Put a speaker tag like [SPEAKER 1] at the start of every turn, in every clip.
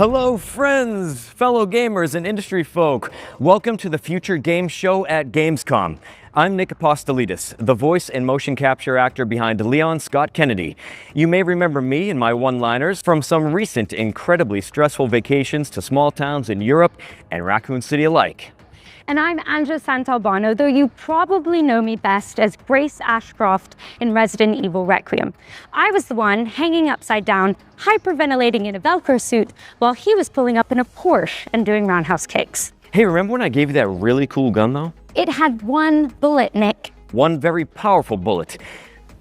[SPEAKER 1] Hello friends, fellow gamers and industry folk. Welcome to the Future Games Show at Gamescom. I'm Nick Apostolidis, the voice and motion capture actor behind Leon Scott Kennedy. You may remember me and my one-liners from some recent incredibly stressful vacations to small towns in Europe and Raccoon City alike.
[SPEAKER 2] And I'm Anja Santalbano, though you probably know me best as Grace Ashcroft in Resident Evil Requiem. I was the one hanging upside down, hyperventilating in a Velcro suit, while he was pulling up in a Porsche and doing roundhouse kicks.
[SPEAKER 1] Hey, remember when I gave you that really cool gun though?
[SPEAKER 2] It had one bullet, Nick.
[SPEAKER 1] One very powerful bullet.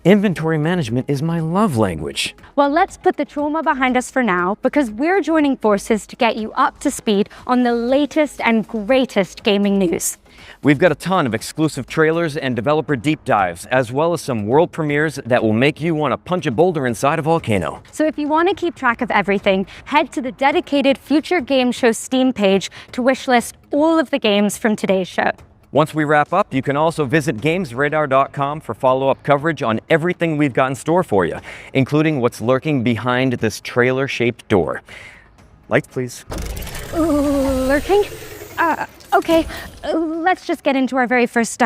[SPEAKER 1] Inventory management is my love language.
[SPEAKER 2] Well, let's put the trauma behind us for now, because we're joining forces to get you up to speed on the latest and greatest gaming news.
[SPEAKER 1] We've got a ton of exclusive trailers and developer deep dives, as well as some world premieres that will make you want to punch a boulder inside a volcano.
[SPEAKER 2] So if you want to keep track of everything, head to the dedicated Future Game Show Steam page to wishlist all of the games from today's show.
[SPEAKER 1] Once we wrap up, you can also visit GamesRadar.com for follow-up coverage on everything we've got in store for you, including what's lurking behind this trailer-shaped door. Lights, please.
[SPEAKER 2] Lurking? Okay, let's just get into our very first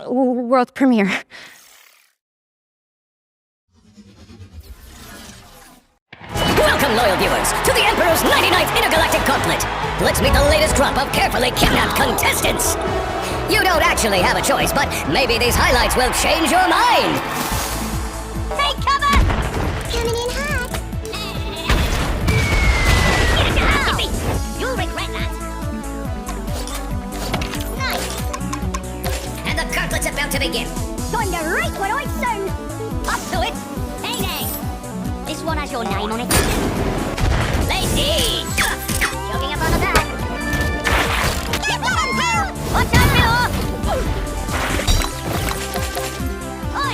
[SPEAKER 2] world premiere.
[SPEAKER 3] Welcome, loyal viewers, to the Emperor's 99th Intergalactic Gauntlet. Let's meet the latest crop of carefully kidnapped contestants. You don't actually have a choice, but maybe these highlights will change your mind. Take cover! Coming in hot. Get your ass beat. You'll regret that. Nice. And the gauntlet's about to begin. Time to write what I sound. Up to it. Hey there. This one has your name on it. Lacey! Jogging up on the back. Get on, pal! Watch out, Miller! Oi!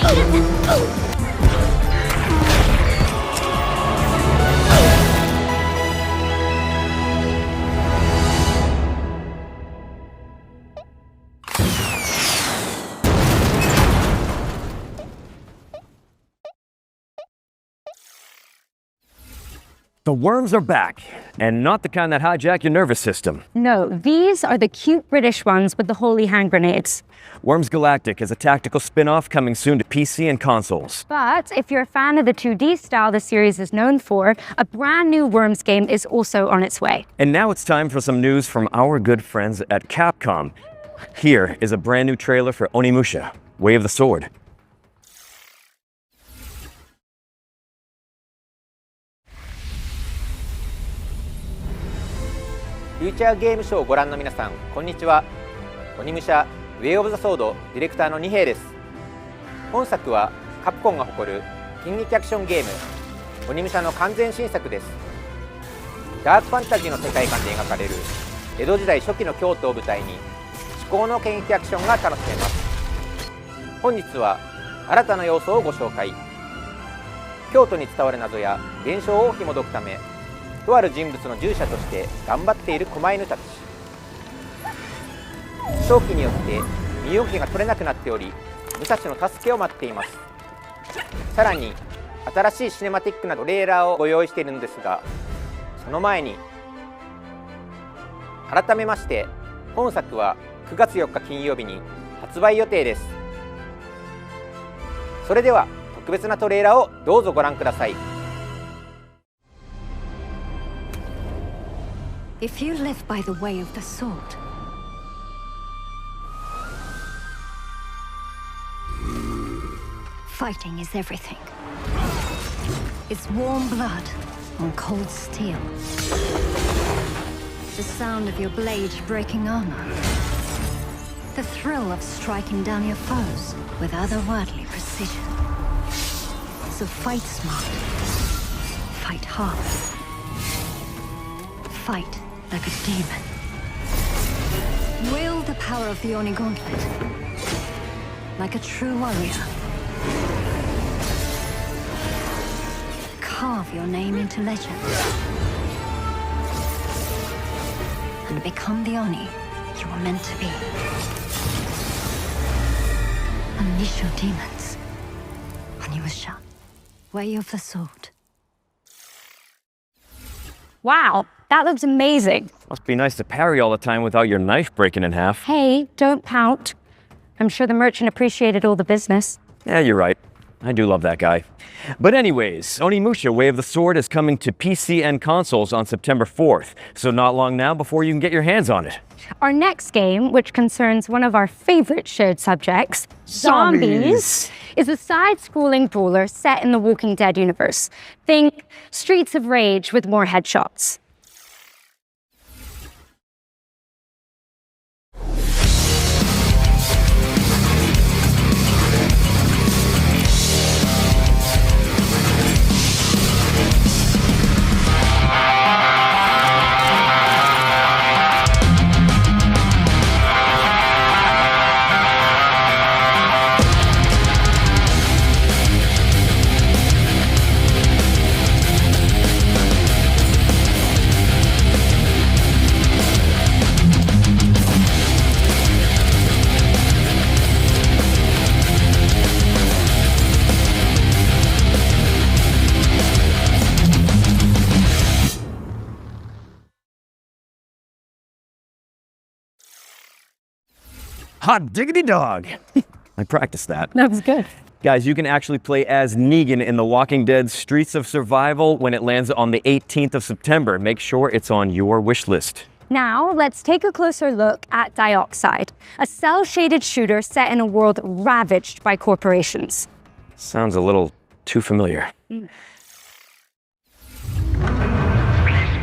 [SPEAKER 1] The worms are back, and not the kind that hijack your nervous system.
[SPEAKER 2] No, these are the cute British ones with the holy hand grenades.
[SPEAKER 1] Worms Galactic is a tactical spin-off coming soon to PC and consoles.
[SPEAKER 2] But if you're a fan of the 2D style the series is known for, a brand new Worms game is also on its way.
[SPEAKER 1] And now it's time for some news from our good friends at Capcom. Here is a brand new trailer for Onimusha, Way of the Sword.
[SPEAKER 4] フューチャーゲームショーをご覧の皆さん、こんにちは。鬼武者ウェイオブザソードディレクターの二平です。本作はカプコンが誇る近劇アクションゲーム鬼武者の完全新作です。ダークファンタジーの世界観で描かれる江戸時代初期の京都を舞台に至高の剣撃アクションが楽しめます。本日は新たな要素をご紹介。京都に伝わる謎や現象を紐解くため、とある人物の従者として頑張っている狛犬たち。正気によって身動きが取れなくなっており、武蔵の助けを待っています。さらに新しいシネマティックなトレーラーをご用意しているのですが、その前に改めまして本作は9月4日金曜日に発売予定です。それでは特別なトレーラーをどうぞご覧ください。
[SPEAKER 5] If you live by the way of the sword, fighting is everything. It's warm blood on cold steel. The sound of your blade breaking armor. The thrill of striking down your foes with otherworldly precision. So fight smart. Fight hard. Fight like a demon. Wield the power of the Oni Gauntlet. Like a true warrior. Carve your name into legend. And become the Oni you were meant to be. Unleash your demons. Onimusha, Way of the Sword.
[SPEAKER 2] Wow, That looks amazing.
[SPEAKER 1] Must be nice to parry all the time without your knife breaking in half.
[SPEAKER 2] Hey, don't pout. I'm sure the merchant appreciated all the business.
[SPEAKER 1] Yeah, you're right. I do love that guy. But anyways, Onimusha Way of the Sword is coming to PC and consoles on September 4th, so not long now before you can get your hands on it.
[SPEAKER 2] Our next game, which concerns one of our favorite shared subjects, zombies, is a side-scrolling brawler set in the Walking Dead universe. Think Streets of Rage with more headshots.
[SPEAKER 1] Hot diggity dog! I practiced that.
[SPEAKER 2] That was good.
[SPEAKER 1] Guys, you can actually play as Negan in The Walking Dead Streets of Survival when it lands on the 18th of September. Make sure it's on your wish list.
[SPEAKER 2] Now, let's take a closer look at Dioxide, a cel-shaded shooter set in a world ravaged by corporations.
[SPEAKER 1] Sounds a little too familiar.
[SPEAKER 6] Peace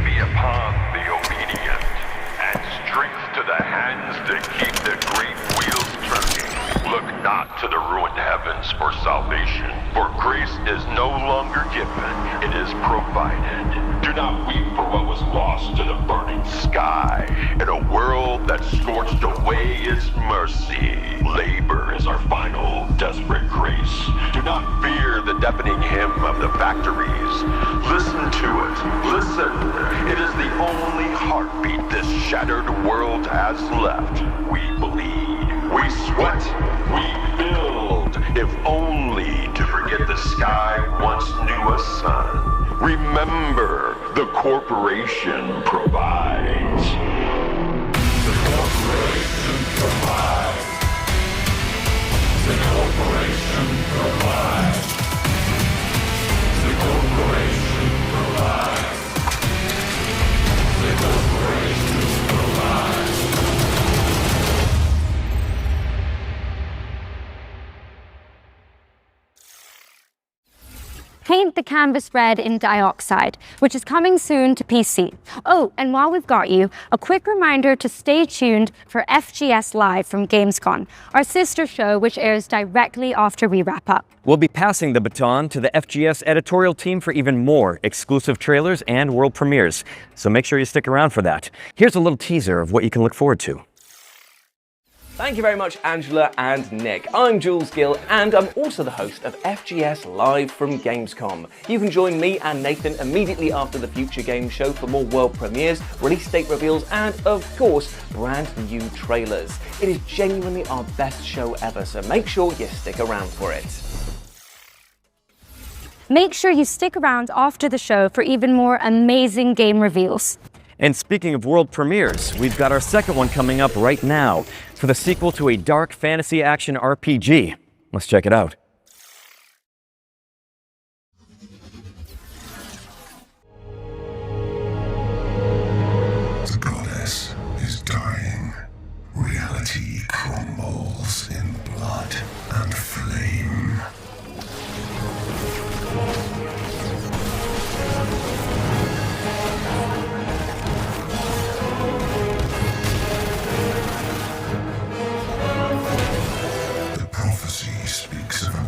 [SPEAKER 6] be upon the obedient, and strength to the hands that keep the great wheels turning. Look not to the ruined heavens for salvation, for grace is no longer given, it is provided. Do not weep for what was lost to the burning sky. In a world that scorched away its mercy, labor is our final desperate grace. Do not fear the deafening hymn of the factories. Listen to it, listen. It is the only heartbeat this shattered world has left. We bleed, we sweat, we build, if only to forget the sky once knew a sun. Remember, the corporation provides. The corporation provides. The corporation provides. The corporation provides. The corporation provides.
[SPEAKER 2] Paint the canvas red in Dioxide, which is coming soon to PC. Oh, and while we've got you, a quick reminder to stay tuned for FGS Live from Gamescom, our sister show which airs directly after we wrap up.
[SPEAKER 1] We'll be passing the baton to the FGS editorial team for even more exclusive trailers and world premieres, so make sure you stick around for that. Here's a little teaser of what you can look forward to.
[SPEAKER 7] Thank you very much, Angela and Nick. I'm Jules Gill, and I'm also the host of FGS Live from Gamescom. You can join me and Nathan immediately after the Future Games show for more world premieres, release date reveals, and of course, brand new trailers. It is genuinely our best show ever, so make sure you stick around for it.
[SPEAKER 2] Make sure you stick around after the show for even more amazing game reveals.
[SPEAKER 1] And speaking of world premieres, we've got our second one coming up right now for the sequel to a dark fantasy action RPG. Let's check it out.
[SPEAKER 8] The goddess is dying. Reality crumbles in blood and flame. The prophecy speaks of a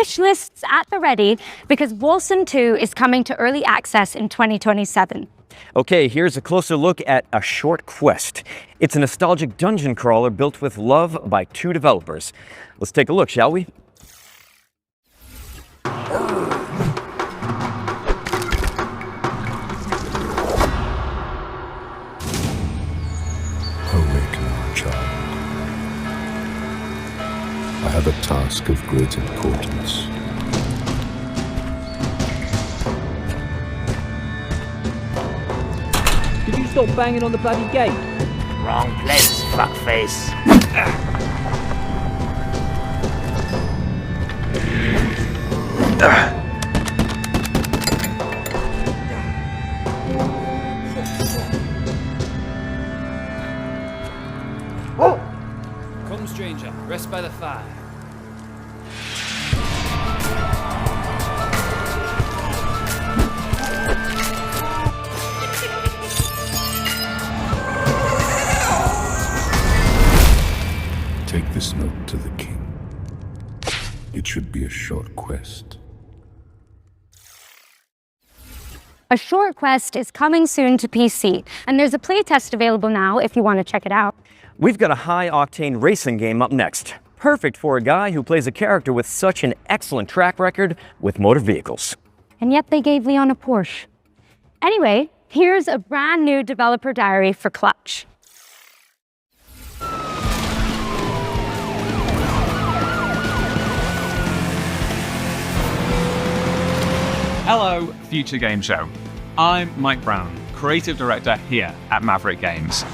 [SPEAKER 2] wish lists at the ready because Wolcen II is coming to early access in 2027.
[SPEAKER 1] Okay, here's a closer look at A Short Quest. It's a nostalgic dungeon crawler built with love by 2 developers. Let's take a look, shall we?
[SPEAKER 8] Awaken, child. I have a task of great importance.
[SPEAKER 9] Could you stop banging on the bloody gate?
[SPEAKER 10] Wrong place, fuckface.
[SPEAKER 9] Come, stranger. Rest by the fire.
[SPEAKER 8] Take this note to the king. It should be a short quest.
[SPEAKER 2] A Short Quest is coming soon to PC, and there's a playtest available now if you want to check it out.
[SPEAKER 1] We've got a high-octane racing game up next. Perfect for a guy who plays a character with such an excellent track record with motor vehicles.
[SPEAKER 2] And yet they gave Leon a Porsche. Anyway, here's a brand new developer diary for Clutch.
[SPEAKER 11] Hello, Future Game Show. I'm Mike Brown, Creative Director here at Maverick Games.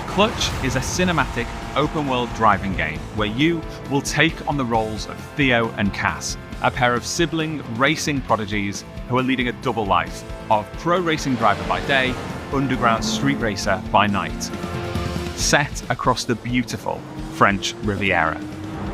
[SPEAKER 11] Clutch is a cinematic, open-world driving game where you will take on the roles of Theo and Cass, a pair of sibling racing prodigies who are leading a double life of pro racing driver by day, underground street racer by night, set across the beautiful French Riviera.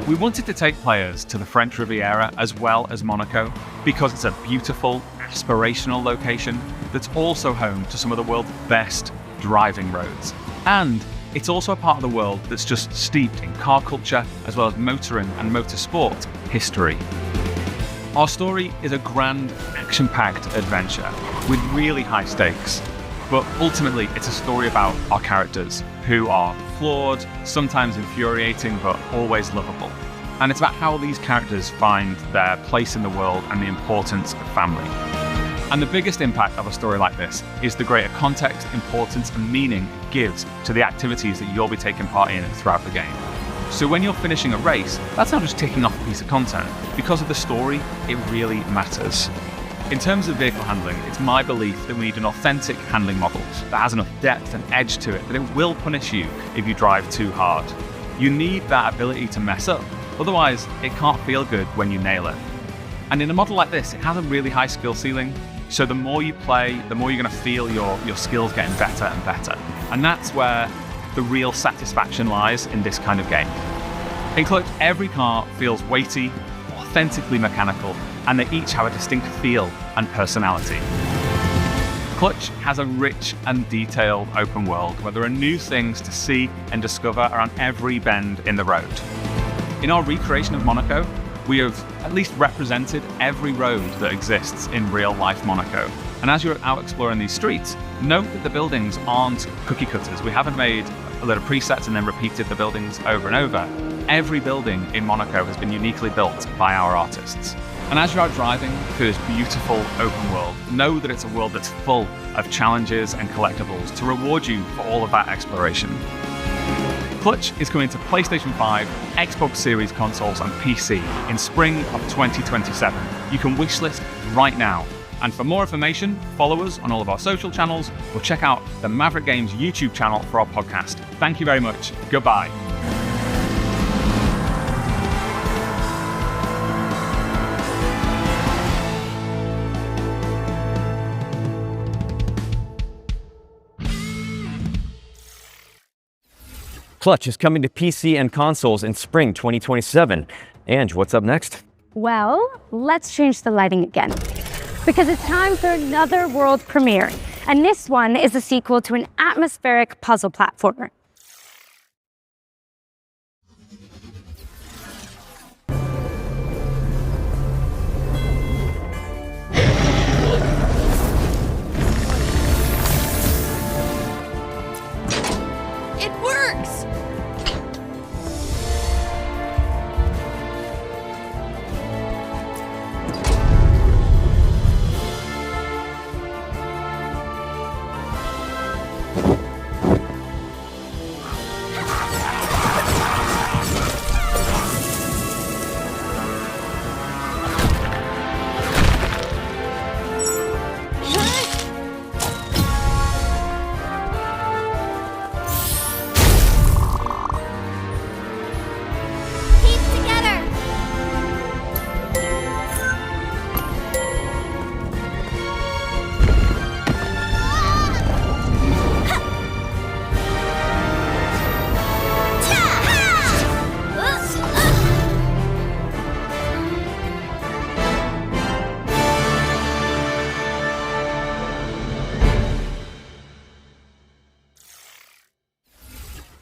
[SPEAKER 11] We wanted to take players to the French Riviera as well as Monaco because it's a beautiful, aspirational location that's also home to some of the world's best driving roads. And it's also a part of the world that's just steeped in car culture as well as motoring and motorsport history. Our story is a grand, action-packed adventure with really high stakes. But ultimately, it's a story about our characters, who are flawed, sometimes infuriating, but always lovable. And it's about how these characters find their place in the world and the importance of family. And the biggest impact of a story like this is the greater context, importance, and meaning it gives to the activities that you'll be taking part in throughout the game. So when you're finishing a race, that's not just ticking off a piece of content. Because of the story, it really matters. In terms of vehicle handling, it's my belief that we need an authentic handling model that has enough depth and edge to it that it will punish you if you drive too hard. You need that ability to mess up, otherwise it can't feel good when you nail it. And in a model like this, it has a really high skill ceiling, so the more you play, the more you're going to feel your skills getting better and better. And that's where the real satisfaction lies in this kind of game. In Clutch, every car feels weighty, authentically mechanical, and they each have a distinct feel and personality. Clutch has a rich and detailed open world where there are new things to see and discover around every bend in the road. In our recreation of Monaco, we have at least represented every road that exists in real-life Monaco. And as you're out exploring these streets, note that the buildings aren't cookie cutters. We haven't made a load of presets and then repeated the buildings over and over. Every building in Monaco has been uniquely built by our artists. And as you're out driving through this beautiful open world, know that it's a world that's full of challenges and collectibles to reward you for all of that exploration. Clutch is coming to PlayStation 5, Xbox Series consoles and PC in spring of 2027. You can wishlist right now. And for more information, follow us on all of our social channels or check out the Maverick Games YouTube channel for our podcast. Thank you very much. Goodbye.
[SPEAKER 1] Clutch is coming to PC and consoles in spring 2027. Ange, what's up next?
[SPEAKER 2] Well, let's change the lighting again. Because it's time for another world premiere. And this one is a sequel to an atmospheric puzzle platformer.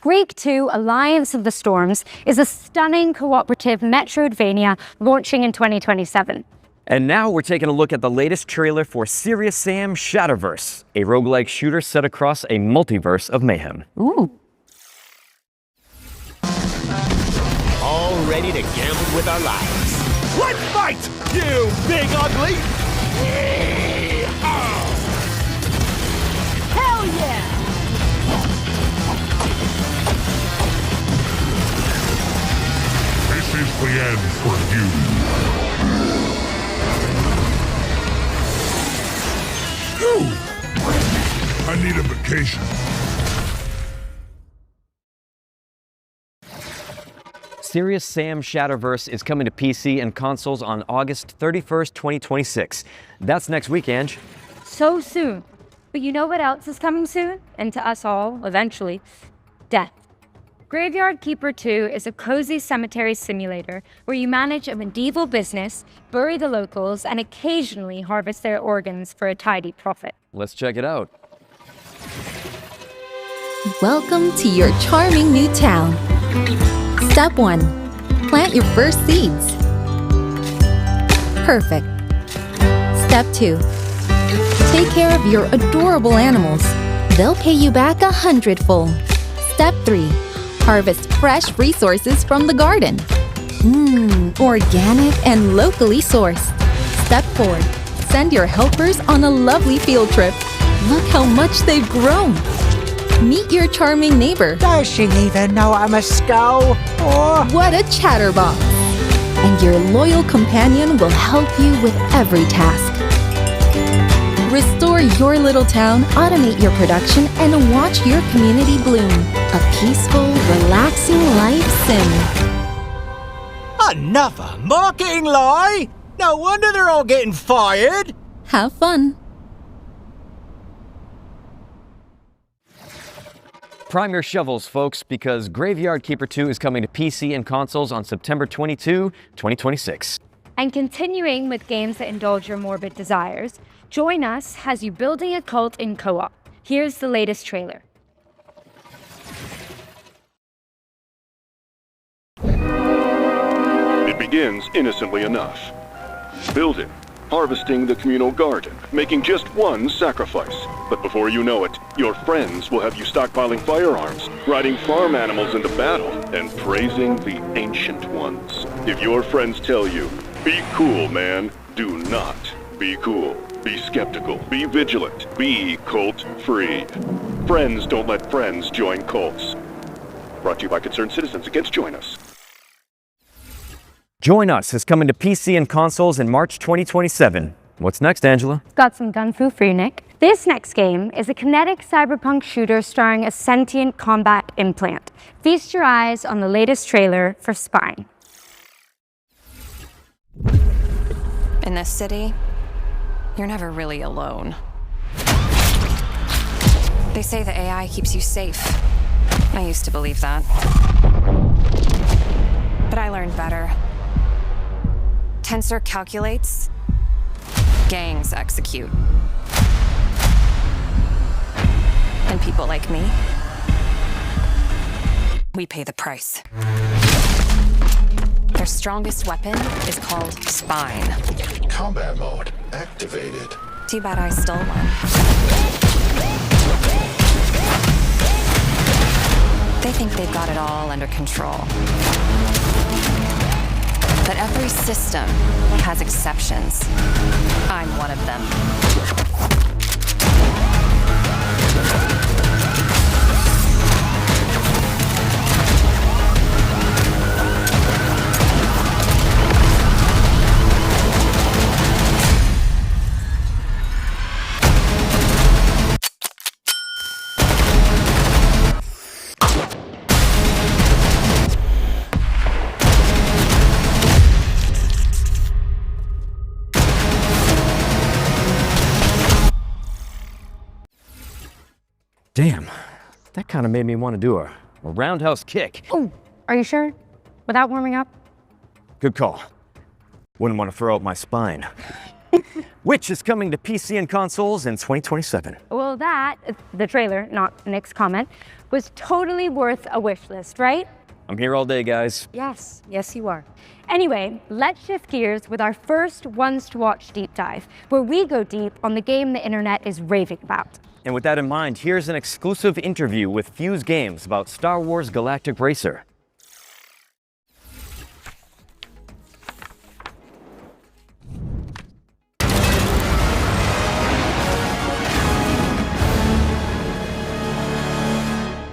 [SPEAKER 2] Greak 2 Alliance of the Storms is a stunning cooperative Metroidvania launching in 2027.
[SPEAKER 1] And now we're taking a look at the latest trailer for Serious Sam Shatterverse, a roguelike shooter set across a multiverse of mayhem.
[SPEAKER 2] Ooh.
[SPEAKER 10] All ready to gamble with our lives.
[SPEAKER 12] Let's fight, you big ugly!
[SPEAKER 5] Hell yeah!
[SPEAKER 8] This is the end for you. I need a vacation.
[SPEAKER 1] Serious Sam Shatterverse is coming to PC and consoles on August 31st, 2026. That's next week, Ange.
[SPEAKER 2] So soon. But you know what else is coming soon? And to us all, eventually. Death. Graveyard Keeper 2 is a cozy cemetery simulator where you manage a medieval business, bury the locals, and occasionally harvest their organs for a tidy profit.
[SPEAKER 1] Let's check it out.
[SPEAKER 13] Welcome to your charming new town. Step 1. Plant your first seeds. Perfect. Step 2. Take care of your adorable animals. They'll pay you back 100-fold. Step 3. Harvest fresh resources from the garden. Organic and locally sourced. Step 4. Send your helpers on a lovely field trip. Look how much they've grown. Meet your charming neighbor.
[SPEAKER 14] Does she even know I'm a skull? Oh.
[SPEAKER 13] What a chatterbox! And your loyal companion will help you with every task. Restore your little town, automate your production, and watch your community bloom. A peaceful, relaxing life sim.
[SPEAKER 14] Another marketing lie? No wonder they're all getting fired.
[SPEAKER 13] Have fun.
[SPEAKER 1] Prime your shovels, folks, because Graveyard Keeper 2 is coming to PC and consoles on September 22, 2026.
[SPEAKER 2] And continuing with games that indulge your morbid desires, join us as you building a cult in co-op. Here's the latest trailer.
[SPEAKER 6] It begins innocently enough. Building, harvesting the communal garden, making just one sacrifice. But before you know it, your friends will have you stockpiling firearms, riding farm animals into battle, and praising the ancient ones. If your friends tell you, be cool, man, do not be cool. Be skeptical, be vigilant, be cult-free. Friends don't let friends join cults. Brought to you by Concerned Citizens Against Join Us.
[SPEAKER 1] Join Us is coming to PC and consoles in March 2027. What's next, Angela?
[SPEAKER 2] Got some gun fu for you, Nick. This next game is a kinetic cyberpunk shooter starring a sentient combat implant. Feast your eyes on the latest trailer for Spine.
[SPEAKER 15] In this city, you're never really alone. They say the AI keeps you safe. I used to believe that. But I learned better. Tensor calculates, gangs execute. And people like me, we pay the price. Their strongest weapon is called Spine.
[SPEAKER 8] Combat mode activated.
[SPEAKER 15] Too bad I stole one. They think they've got it all under control. But every system has exceptions. I'm one of them.
[SPEAKER 1] Damn, that kind of made me want to do a roundhouse kick.
[SPEAKER 2] Oh, are you sure? Without warming up?
[SPEAKER 1] Good call. Wouldn't want to throw out my spine. which is coming to PC and consoles in 2027.
[SPEAKER 2] Well, that, the trailer, not Nick's comment, was totally worth a wish list, right?
[SPEAKER 1] I'm here all day, guys.
[SPEAKER 2] Yes, yes you are. Anyway, let's shift gears with our first Ones to Watch deep dive, where we go deep on the game the internet is raving about.
[SPEAKER 1] And with that in mind, here's an exclusive interview with Fuse Games about Star Wars Galactic Racer.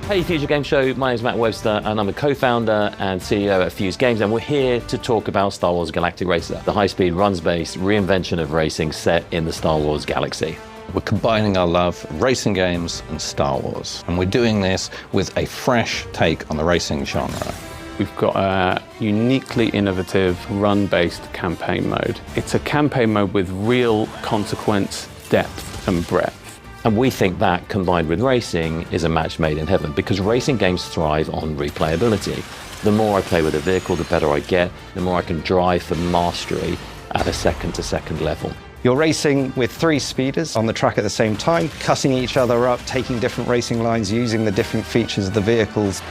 [SPEAKER 16] Hey Future Game Show, my name is Matt Webster and I'm a co-founder and CEO at Fuse Games, and we're here to talk about Star Wars Galactic Racer, the high-speed runs-based reinvention of racing set in the Star Wars galaxy.
[SPEAKER 17] We're combining our love for racing games and Star Wars, and we're doing this with a fresh take on the racing genre.
[SPEAKER 18] We've got a uniquely innovative run-based campaign mode. It's a campaign mode with real consequence, depth and breadth.
[SPEAKER 16] And we think that, combined with racing, is a match made in heaven, because racing games thrive on replayability. The more I play with a vehicle, the better I get, the more I can drive for mastery at a second-to-second level.
[SPEAKER 19] You're racing with 3 speeders on the track at the same time, cutting each other up, taking different racing lines, using the different features of the vehicles.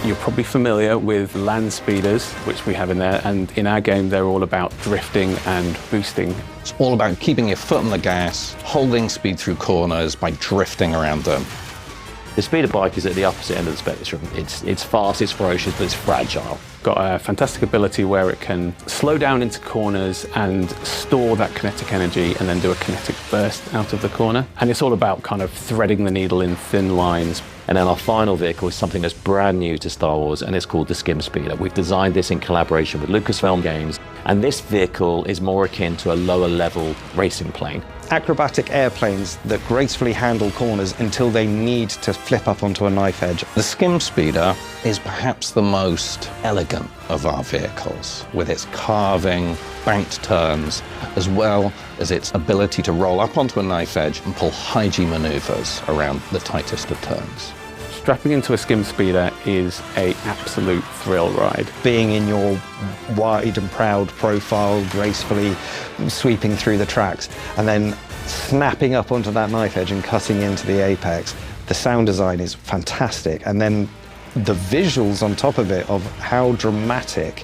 [SPEAKER 18] You're probably familiar with land speeders, which we have in there, and in our game they're all about drifting and boosting.
[SPEAKER 17] It's all about keeping your foot on the gas, holding speed through corners by drifting around them.
[SPEAKER 16] The speeder bike is at the opposite end of the spectrum. It's fast, it's ferocious, but it's fragile.
[SPEAKER 18] Got a fantastic ability where it can slow down into corners and store that kinetic energy and then do a kinetic burst out of the corner. And it's all about kind of threading the needle in thin lines.
[SPEAKER 16] And then our final vehicle is something that's brand new to Star Wars, and it's called the Skim Speeder. We've designed this in collaboration with Lucasfilm Games, and this vehicle is more akin to a lower level racing plane.
[SPEAKER 19] Acrobatic airplanes that gracefully handle corners until they need to flip up onto a knife edge.
[SPEAKER 17] The Skim Speeder is perhaps the most elegant of our vehicles, with its carving, banked turns, as well as its ability to roll up onto a knife edge and pull high G maneuvers around the tightest of turns.
[SPEAKER 18] Strapping into a Skim Speeder is an absolute thrill ride.
[SPEAKER 19] Being in your wide and proud profile, gracefully sweeping through the tracks, and then snapping up onto that knife edge and cutting into the apex. The sound design is fantastic, and then the visuals on top of it of how dramatic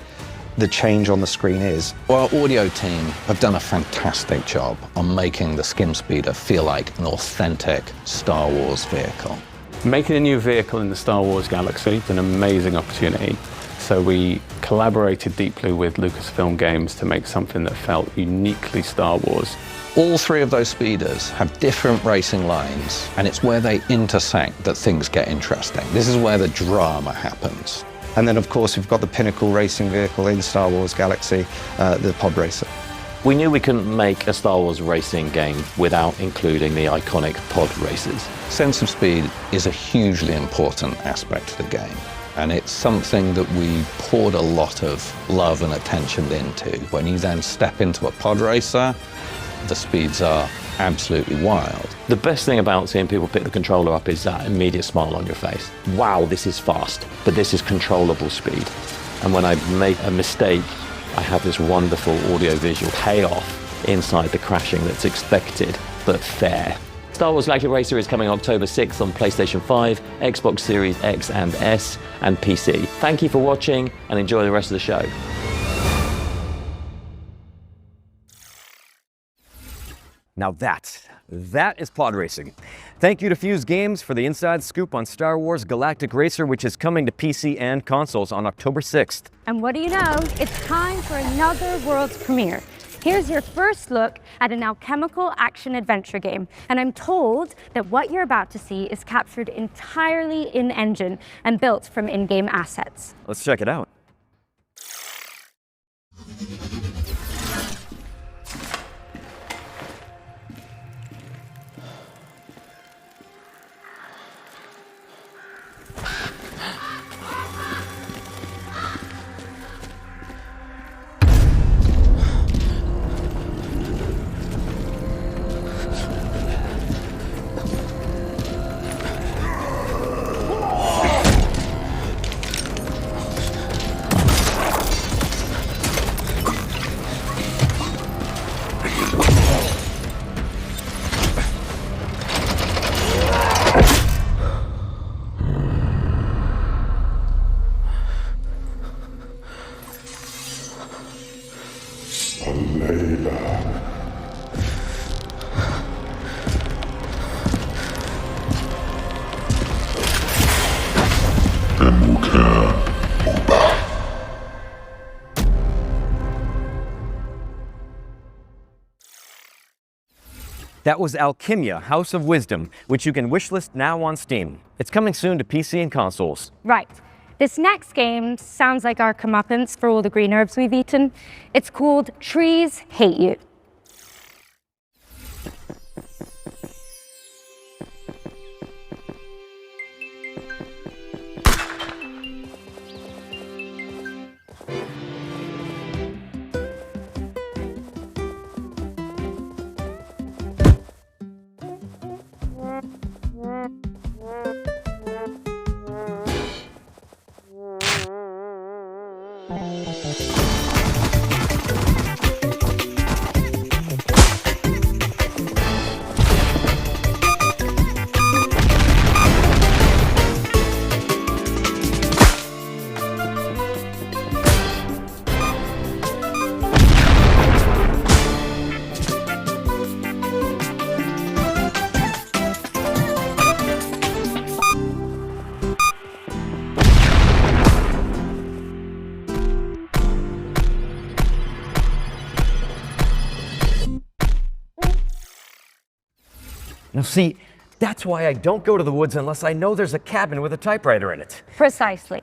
[SPEAKER 19] the change on the screen is.
[SPEAKER 17] Our audio team have done a fantastic job on making the Skim Speeder feel like an authentic Star Wars vehicle.
[SPEAKER 18] Making a new vehicle in the Star Wars galaxy is an amazing opportunity. So we collaborated deeply with Lucasfilm Games to make something that felt uniquely Star Wars.
[SPEAKER 17] All 3 of those speeders have different racing lines, and it's where they intersect that things get interesting. This is where the drama happens.
[SPEAKER 19] And then, of course, we've got the pinnacle racing vehicle in Star Wars Galaxy, the Pod Racer.
[SPEAKER 16] We knew we couldn't make a Star Wars racing game without including the iconic pod races.
[SPEAKER 17] Sense of speed is a hugely important aspect of the game, and it's something that we poured a lot of love and attention into. When you then step into a pod racer, the speeds are absolutely wild.
[SPEAKER 16] The best thing about seeing people pick the controller up is that immediate smile on your face. Wow, this is fast, but this is controllable speed. And when I make a mistake, I have this wonderful audio-visual payoff inside the crashing that's expected, but fair. Star Wars Galactic Racer is coming October 6th on PlayStation 5, Xbox Series X and S, and PC. Thank you for watching, and enjoy the rest of the show.
[SPEAKER 1] Now that is pod racing. Thank you to Fuse Games for the inside scoop on Star Wars Galactic Racer, which is coming to PC and consoles on October 6th.
[SPEAKER 2] And what do you know? It's time for another world's premiere. Here's your first look at an alchemical action-adventure game, and I'm told that what you're about to see is captured entirely in-engine and built from in-game assets.
[SPEAKER 1] Let's check it out. That was Alkimya, House of Wisdom, which you can wishlist now on Steam. It's coming soon to PC and consoles.
[SPEAKER 2] Right. This next game sounds like our comeuppance for all the green herbs we've eaten. It's called Trees Hate You.
[SPEAKER 1] Now see, that's why I don't go to the woods unless I know there's a cabin with a typewriter in it.
[SPEAKER 2] Precisely.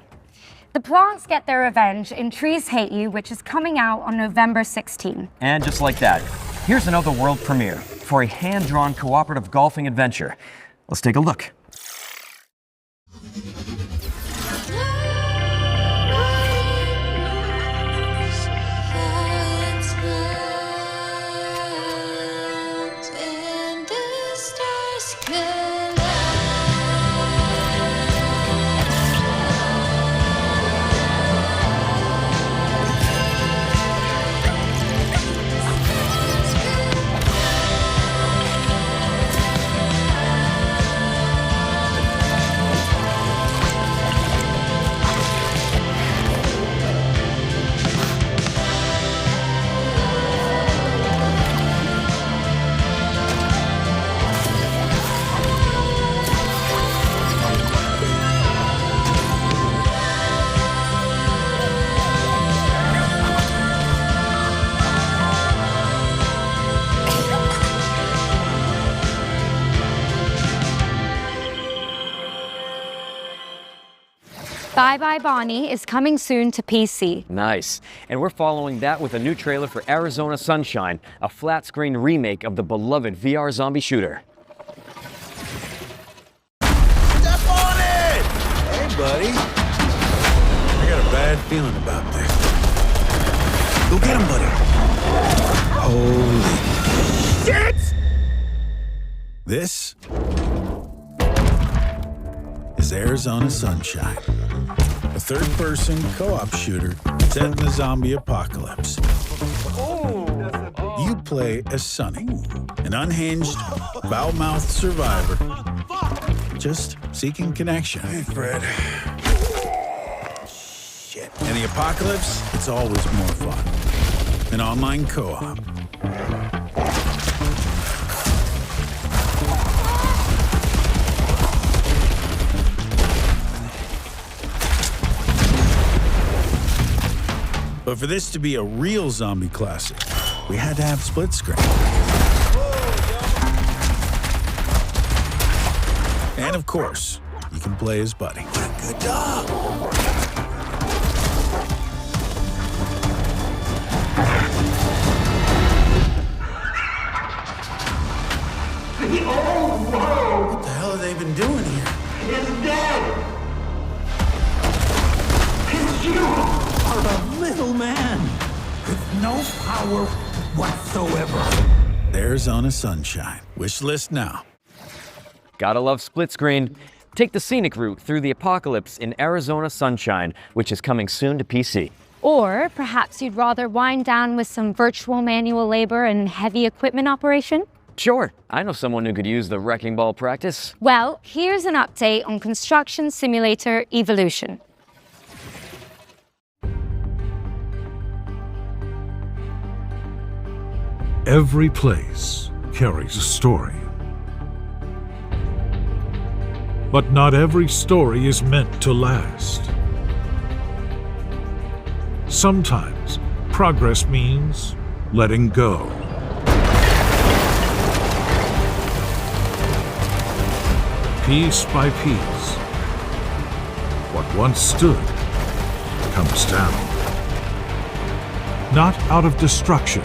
[SPEAKER 2] The plants get their revenge in Trees Hate You, which is coming out on November 16.
[SPEAKER 1] And just like that, here's another world premiere for a hand-drawn cooperative golfing adventure. Let's take a look.
[SPEAKER 2] Bye Bye Bonnie is coming soon to PC.
[SPEAKER 1] Nice. And we're following that with a new trailer for Arizona Sunshine, a flat-screen remake of the beloved VR zombie shooter.
[SPEAKER 12] Step on it! Hey, buddy. I got a bad feeling about this. Go get him, buddy. Holy shit! This is Arizona Sunshine, a third-person co-op shooter set in the zombie apocalypse. You play as Sonny, an unhinged, foul-mouthed survivor, just seeking connection. Hey, Fred. Shit. In the apocalypse, it's always more fun. An online co-op. But for this to be a real zombie classic, we had to have split screen. And of course, you can play as Buddy. Good job!
[SPEAKER 20] Oh, whoa!
[SPEAKER 12] What the hell have they been doing here?
[SPEAKER 20] It's dead! It's you! Are a little man with no power whatsoever.
[SPEAKER 12] Arizona Sunshine. Wish list now.
[SPEAKER 1] Gotta love split screen. Take the scenic route through the apocalypse in Arizona Sunshine, which is coming soon to PC.
[SPEAKER 2] Or perhaps you'd rather wind down with some virtual manual labor and heavy equipment operation?
[SPEAKER 1] Sure, I know someone who could use the wrecking ball practice.
[SPEAKER 2] Well, here's an update on Construction Simulator Evolution.
[SPEAKER 8] Every place carries a story. But not every story is meant to last. Sometimes progress means letting go. piece by piece, what once stood comes down. Not out of destruction,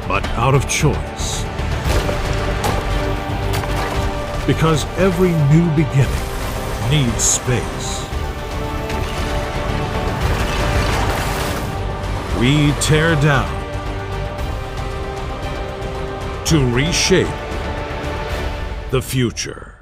[SPEAKER 8] but out of choice. Because every new beginning needs space. We tear down to reshape the future.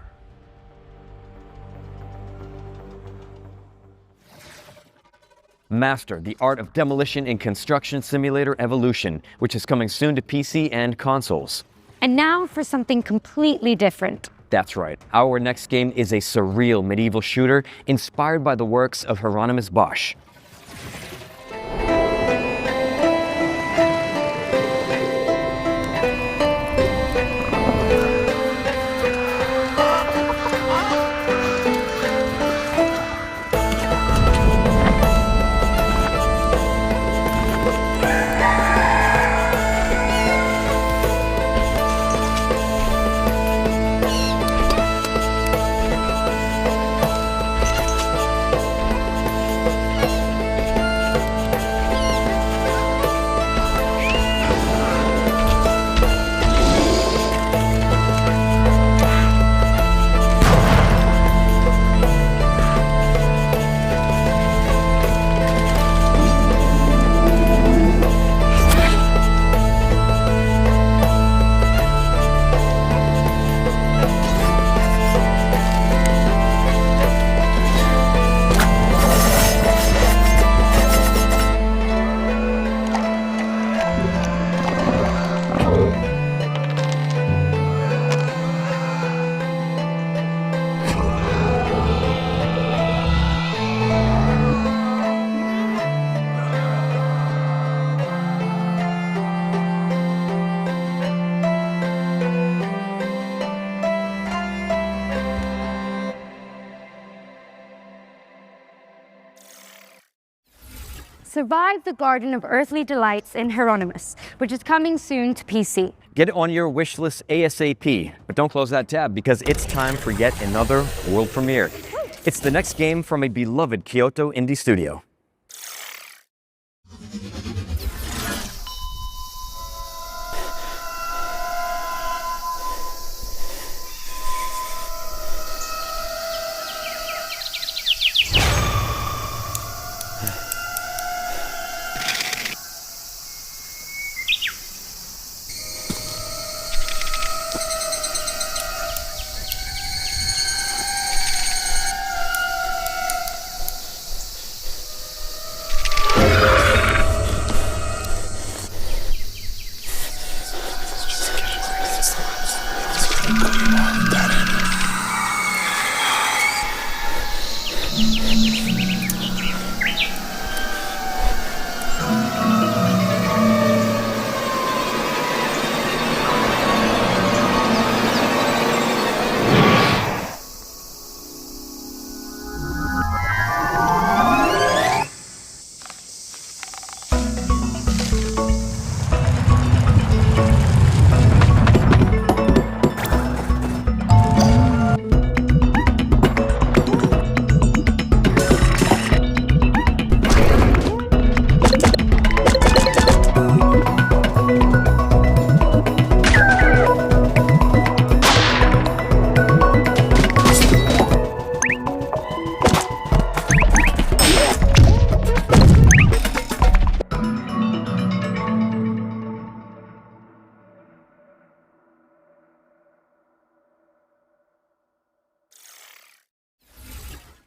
[SPEAKER 1] Master, the Art of Demolition in Construction Simulator Evolution, which is coming soon to PC and consoles.
[SPEAKER 2] And now for something completely different.
[SPEAKER 1] That's right. Our next game is a surreal medieval shooter inspired by the works of Hieronymus Bosch.
[SPEAKER 2] Survive the Garden of Earthly Delights in Hieronymus, which is coming soon to PC.
[SPEAKER 1] Get it on your wish list ASAP, but don't close that tab because it's time for yet another world premiere. It's the next game from a beloved Kyoto indie studio.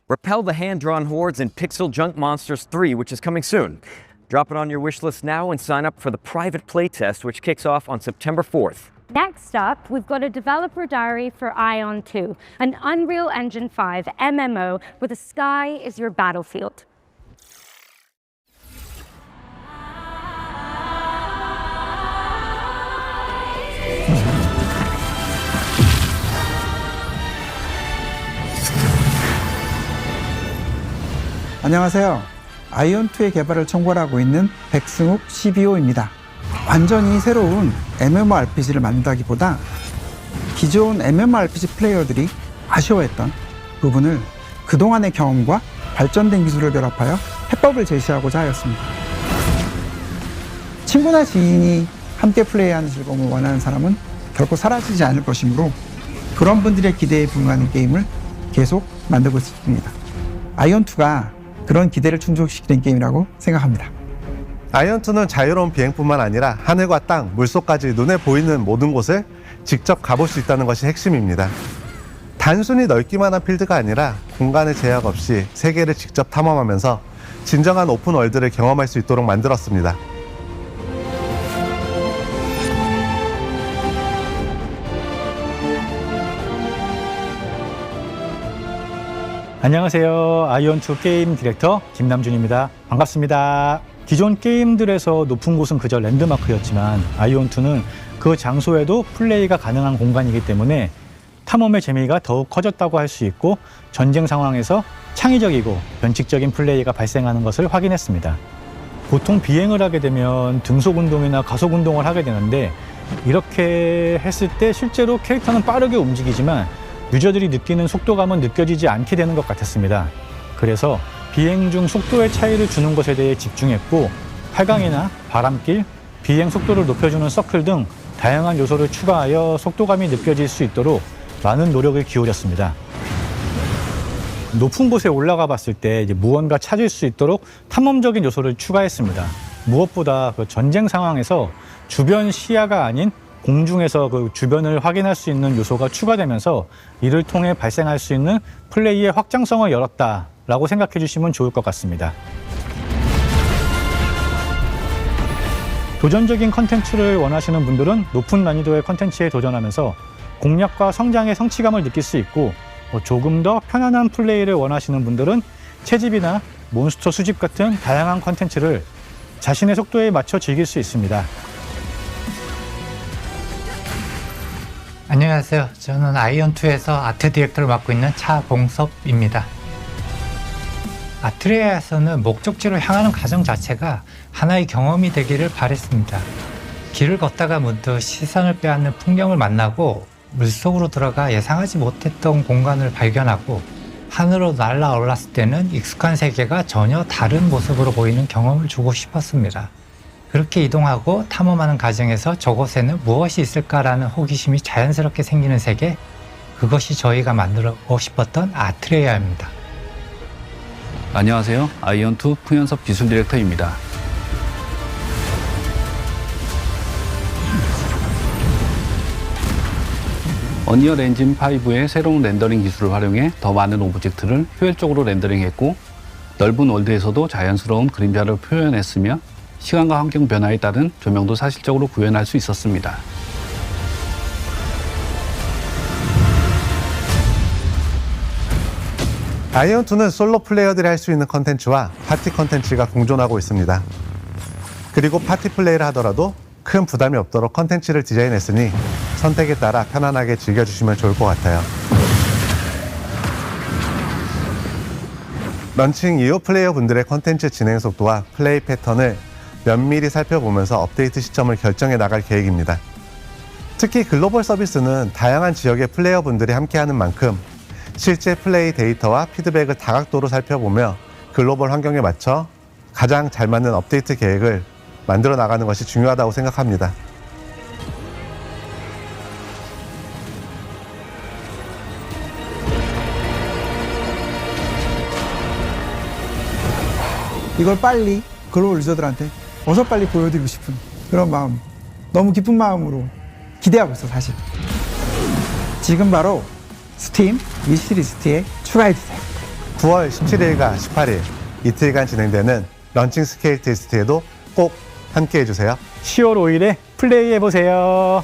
[SPEAKER 1] Repel the hand-drawn hordes in PixelJunk Monsters 3, which is coming soon. Drop it on your wish list now and sign up for the private playtest, which kicks off on September 4th.
[SPEAKER 2] Next up, we've got a developer diary for AION 2, an Unreal Engine 5 MMO where the sky is your battlefield.
[SPEAKER 21] 안녕하세요. 아이온2의 개발을 총괄하고 있는 백승욱 CBO입니다. 완전히 새로운 MMORPG를 만든다기보다 기존 MMORPG 플레이어들이 아쉬워했던 부분을 그동안의 경험과 발전된 기술을 결합하여 해법을 제시하고자 하였습니다. 친구나 지인이 함께 플레이하는 즐거움을 원하는 사람은 결코 사라지지 않을 것이므로 그런 분들의 기대에 부응하는 게임을 계속 만들고 있습니다. 아이온2가 그런 기대를 충족시키는 게임이라고 생각합니다.
[SPEAKER 3] 아이온2는 자유로운 비행뿐만 아니라 하늘과 땅, 물속까지 눈에 보이는 모든 곳을 직접 가볼 수 있다는 것이 핵심입니다. 단순히 넓기만 한 필드가 아니라 공간의 제약 없이 세계를 직접 탐험하면서 진정한 오픈월드를 경험할 수 있도록 만들었습니다.
[SPEAKER 22] 안녕하세요. 아이온2 게임 디렉터 김남준입니다. 반갑습니다. 기존 게임들에서 높은 곳은 그저 랜드마크였지만 아이온2는 그 장소에도 플레이가 가능한 공간이기 때문에 탐험의 재미가 더욱 커졌다고 할 수 있고 전쟁 상황에서 창의적이고 변칙적인 플레이가 발생하는 것을 확인했습니다. 보통 비행을 하게 되면 등속 운동이나 가속 운동을 하게 되는데 이렇게 했을 때 실제로 캐릭터는 빠르게 움직이지만 유저들이 느끼는 속도감은 느껴지지 않게 되는 것 같았습니다. 그래서 비행 중 속도의 차이를 주는 것에 대해 집중했고 활강이나 바람길, 비행 속도를 높여주는 서클 등 다양한 요소를 추가하여 속도감이 느껴질 수 있도록 많은 노력을 기울였습니다. 높은 곳에 올라가 봤을 때 무언가 찾을 수 있도록 탐험적인 요소를 추가했습니다. 무엇보다 그 전쟁 상황에서 주변 시야가 아닌 공중에서 그 주변을 확인할 수 있는 요소가 추가되면서 이를 통해 발생할 수 있는 플레이의 확장성을 열었다라고 생각해 주시면 좋을 것 같습니다. 도전적인 컨텐츠를 원하시는 분들은 높은 난이도의 컨텐츠에 도전하면서 공략과 성장의 성취감을 느낄 수 있고 조금 더 편안한 플레이를 원하시는 분들은 채집이나 몬스터 수집 같은 다양한 컨텐츠를 자신의 속도에 맞춰 즐길 수 있습니다.
[SPEAKER 23] 안녕하세요. 저는 아이온2에서 아트 디렉터를 맡고 있는 차봉섭입니다. 아트레아에서는 목적지로 향하는 과정 자체가 하나의 경험이 되기를 바랬습니다. 길을 걷다가 문득 시선을 빼앗는 풍경을 만나고 물속으로 들어가 예상하지 못했던 공간을 발견하고 하늘로 날아 올랐을 때는 익숙한 세계가 전혀 다른 모습으로 보이는 경험을 주고 싶었습니다. 그렇게 이동하고 탐험하는 과정에서 저곳에는 무엇이 있을까라는 호기심이 자연스럽게 생기는 세계, 그것이 저희가 만들고 싶었던 아트레아입니다.
[SPEAKER 24] 안녕하세요. 아이온2 풍현섭 기술 디렉터입니다. 언리얼 엔진 5의 새로운 렌더링 기술을 활용해 더 많은 오브젝트를 효율적으로 렌더링했고 넓은 월드에서도 자연스러운 그림자를 표현했으며 시간과 환경 변화에 따른 조명도 사실적으로 구현할 수 있었습니다.
[SPEAKER 3] 아이온2는 솔로 플레이어들이 할 수 있는 컨텐츠와 파티 컨텐츠가 공존하고 있습니다. 그리고 파티 플레이를 하더라도 큰 부담이 없도록 컨텐츠를 디자인했으니 선택에 따라 편안하게 즐겨주시면 좋을 것 같아요. 런칭 이후 플레이어분들의 컨텐츠 진행 속도와 플레이 패턴을 면밀히 살펴보면서 업데이트 시점을 결정해 나갈 계획입니다. 특히 글로벌 서비스는 다양한 지역의 플레이어분들이 함께하는 만큼 실제 플레이 데이터와 피드백을 다각도로 살펴보며 글로벌 환경에 맞춰 가장 잘 맞는 업데이트 계획을 만들어 나가는 것이 중요하다고 생각합니다.
[SPEAKER 21] 이걸 빨리 글로벌 유저들한테 어서 빨리 보여드리고 싶은 그런 마음, 너무 기쁜 마음으로 기대하고 있어 사실. 지금 바로 스팀 위시리스트에 추가해주세요.
[SPEAKER 3] 9월 17일과 18일 이틀간 진행되는 런칭 스케일 테스트에도 꼭 함께 해주세요.
[SPEAKER 22] 10월 5일에 플레이해보세요.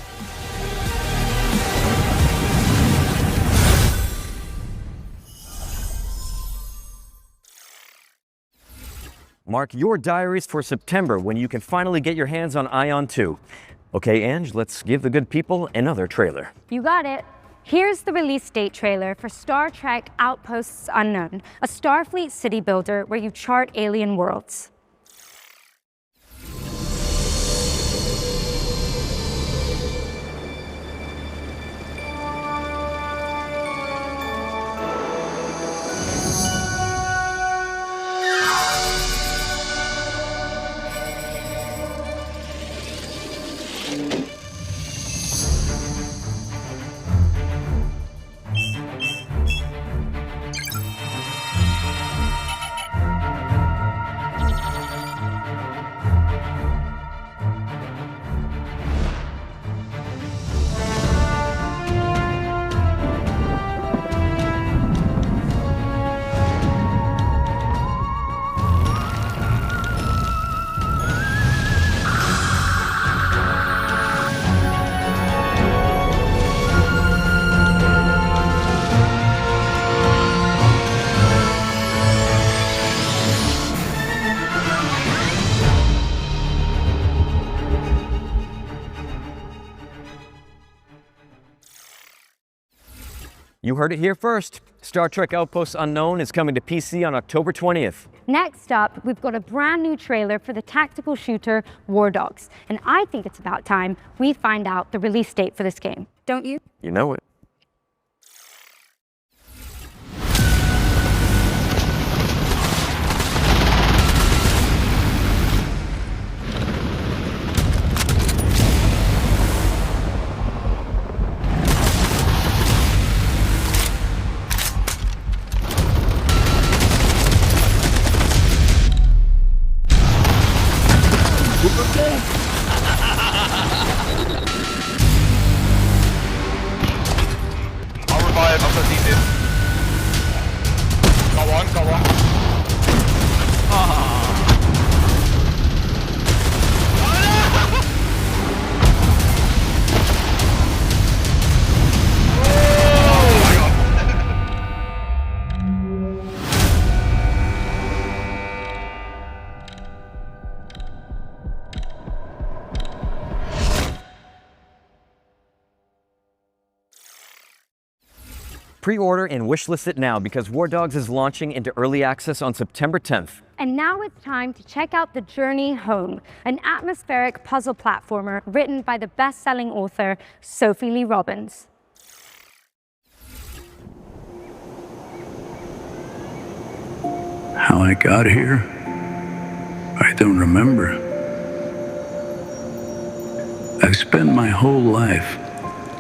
[SPEAKER 1] Mark your diaries for September when you can finally get your hands on AION 2. Okay, Ange, let's give the good people another trailer.
[SPEAKER 2] You got it. Here's the release date trailer for Star Trek Outposts Unknown, a Starfleet city builder where you chart alien worlds.
[SPEAKER 1] You heard it here first. Star Trek Outposts Unknown is coming to PC on October 20th.
[SPEAKER 2] Next up, we've got a brand new trailer for the tactical shooter WARDOGS, and I think it's about time we find out the release date for this game. Don't you?
[SPEAKER 1] You know it.
[SPEAKER 6] I'll revive after defib. Go on.
[SPEAKER 1] Pre-order and wishlist it now because WARDOGS is launching into early access on September 10th.
[SPEAKER 2] And now it's time to check out The Journey Home, an atmospheric puzzle platformer written by the best-selling author Sophie Lee Robbins.
[SPEAKER 8] How I got here, I don't remember. I've spent my whole life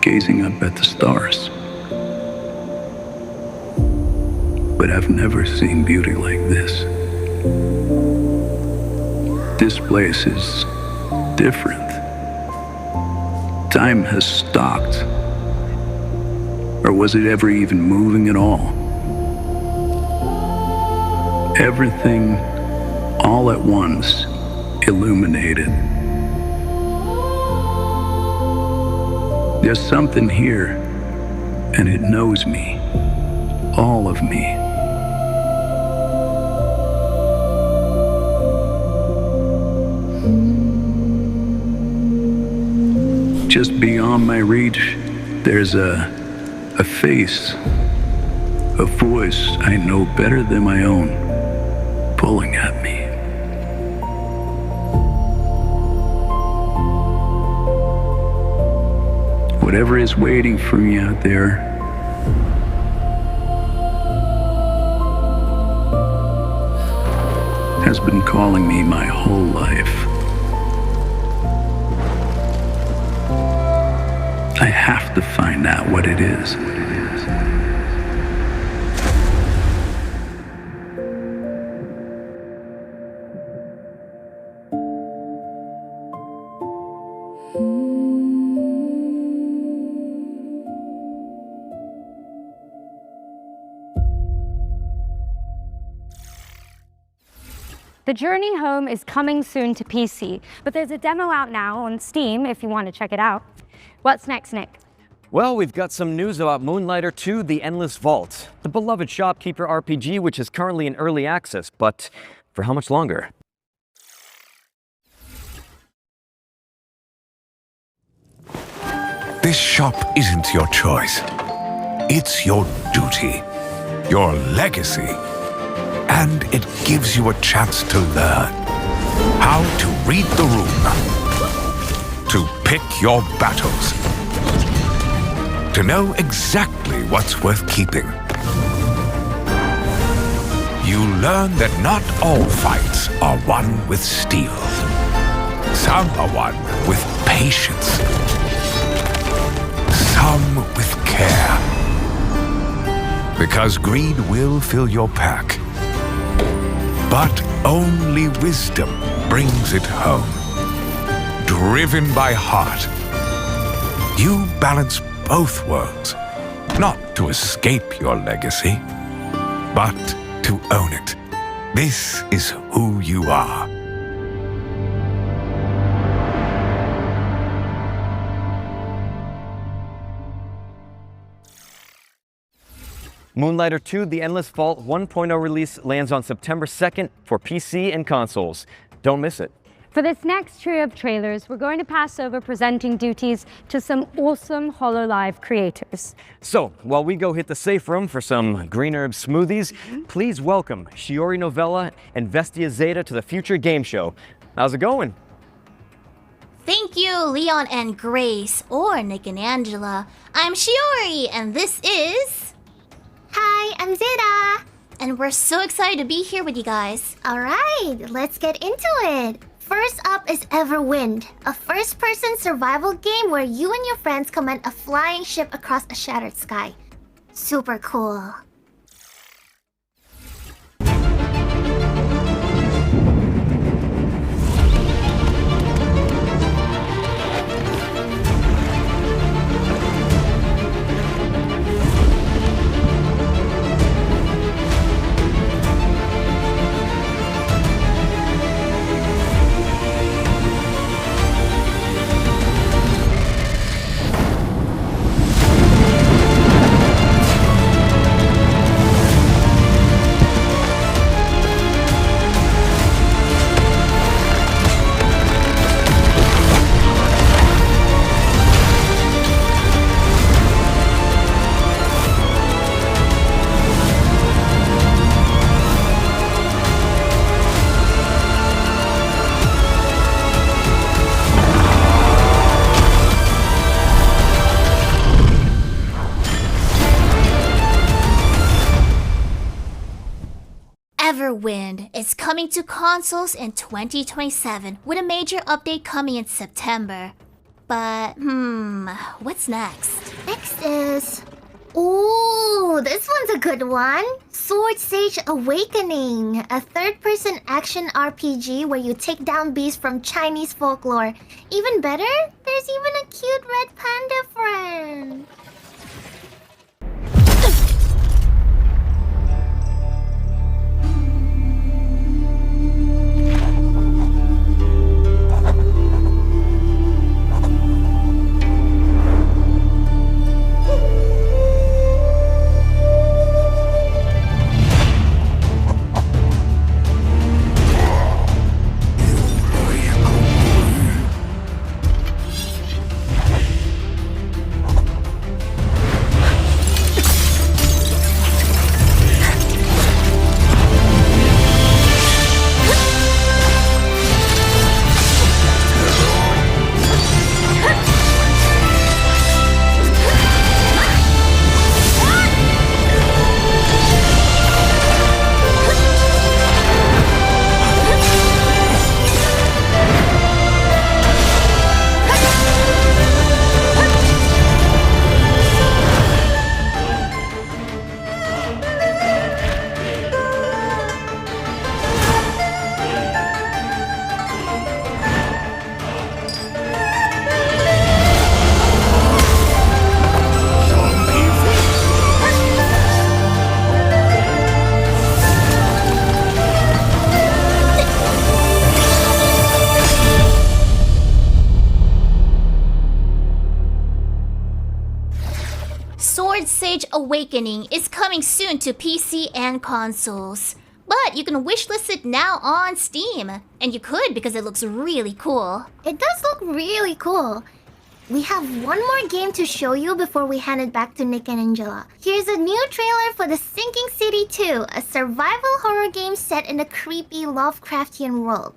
[SPEAKER 8] gazing up at the stars. But I've never seen beauty like this. This place is different. Time has stopped. Or was it ever even moving at all? Everything, all at once, illuminated. There's something here, and it knows me, all of me. Just beyond my reach, there's a face, a voice I know better than my own, pulling at me. Whatever is waiting for me out there, has been calling me my whole life. I have to find out what it is.
[SPEAKER 2] The Journey Home is coming soon to PC, but there's a demo out now on Steam if you want to check it out. What's next, Nick?
[SPEAKER 1] Well, we've got some news about Moonlighter II, The Endless Vault, the beloved shopkeeper RPG which is currently in early access, but for how much longer?
[SPEAKER 4] This shop isn't your choice. It's your duty, your legacy. And it gives you a chance to learn how to read the room, to pick your battles, to know exactly what's worth keeping. You learn that not all fights are won with steel. Some are won with patience. Some with care. Because greed will fill your pack. But only wisdom brings it home. Driven by heart, you balance both worlds, not to escape your legacy, but to own it. This is who you are.
[SPEAKER 1] Moonlighter II, The Endless Vault 1.0 release lands on September 2nd for PC and consoles. Don't miss it.
[SPEAKER 2] For this next trio of trailers, we're going to pass over presenting duties to some awesome Hololive creators.
[SPEAKER 1] So, while we go hit the safe room for some green herb smoothies, please welcome Shiori Novella and Vestia Zeta to the Future Game Show. How's it going?
[SPEAKER 7] Thank you, Leon and Grace, or Nick and Angela. I'm Shiori, and this is...
[SPEAKER 9] Hi, I'm Zeta.
[SPEAKER 7] And we're so excited to be here with you guys.
[SPEAKER 9] Alright, let's get into it. First up is Everwind, a first-person survival game where you and your friends command a flying ship across a shattered sky. Super cool.
[SPEAKER 7] Everwind is coming to consoles in 2027 with a major update coming in September. But, what's next?
[SPEAKER 9] Next is... Ooh, this one's a good one. Sword Sage Awakening, a third-person action RPG where you take down beasts from Chinese folklore. Even better, there's even a cute red panda friend.
[SPEAKER 7] Sword Sage Awakening is coming soon to PC and consoles. But you can wishlist it now on Steam. And you could because it looks really cool.
[SPEAKER 9] It does look really cool. We have one more game to show you before we hand it back to Nick and Angela. Here's a new trailer for The Sinking City 2, a survival horror game set in a creepy Lovecraftian world.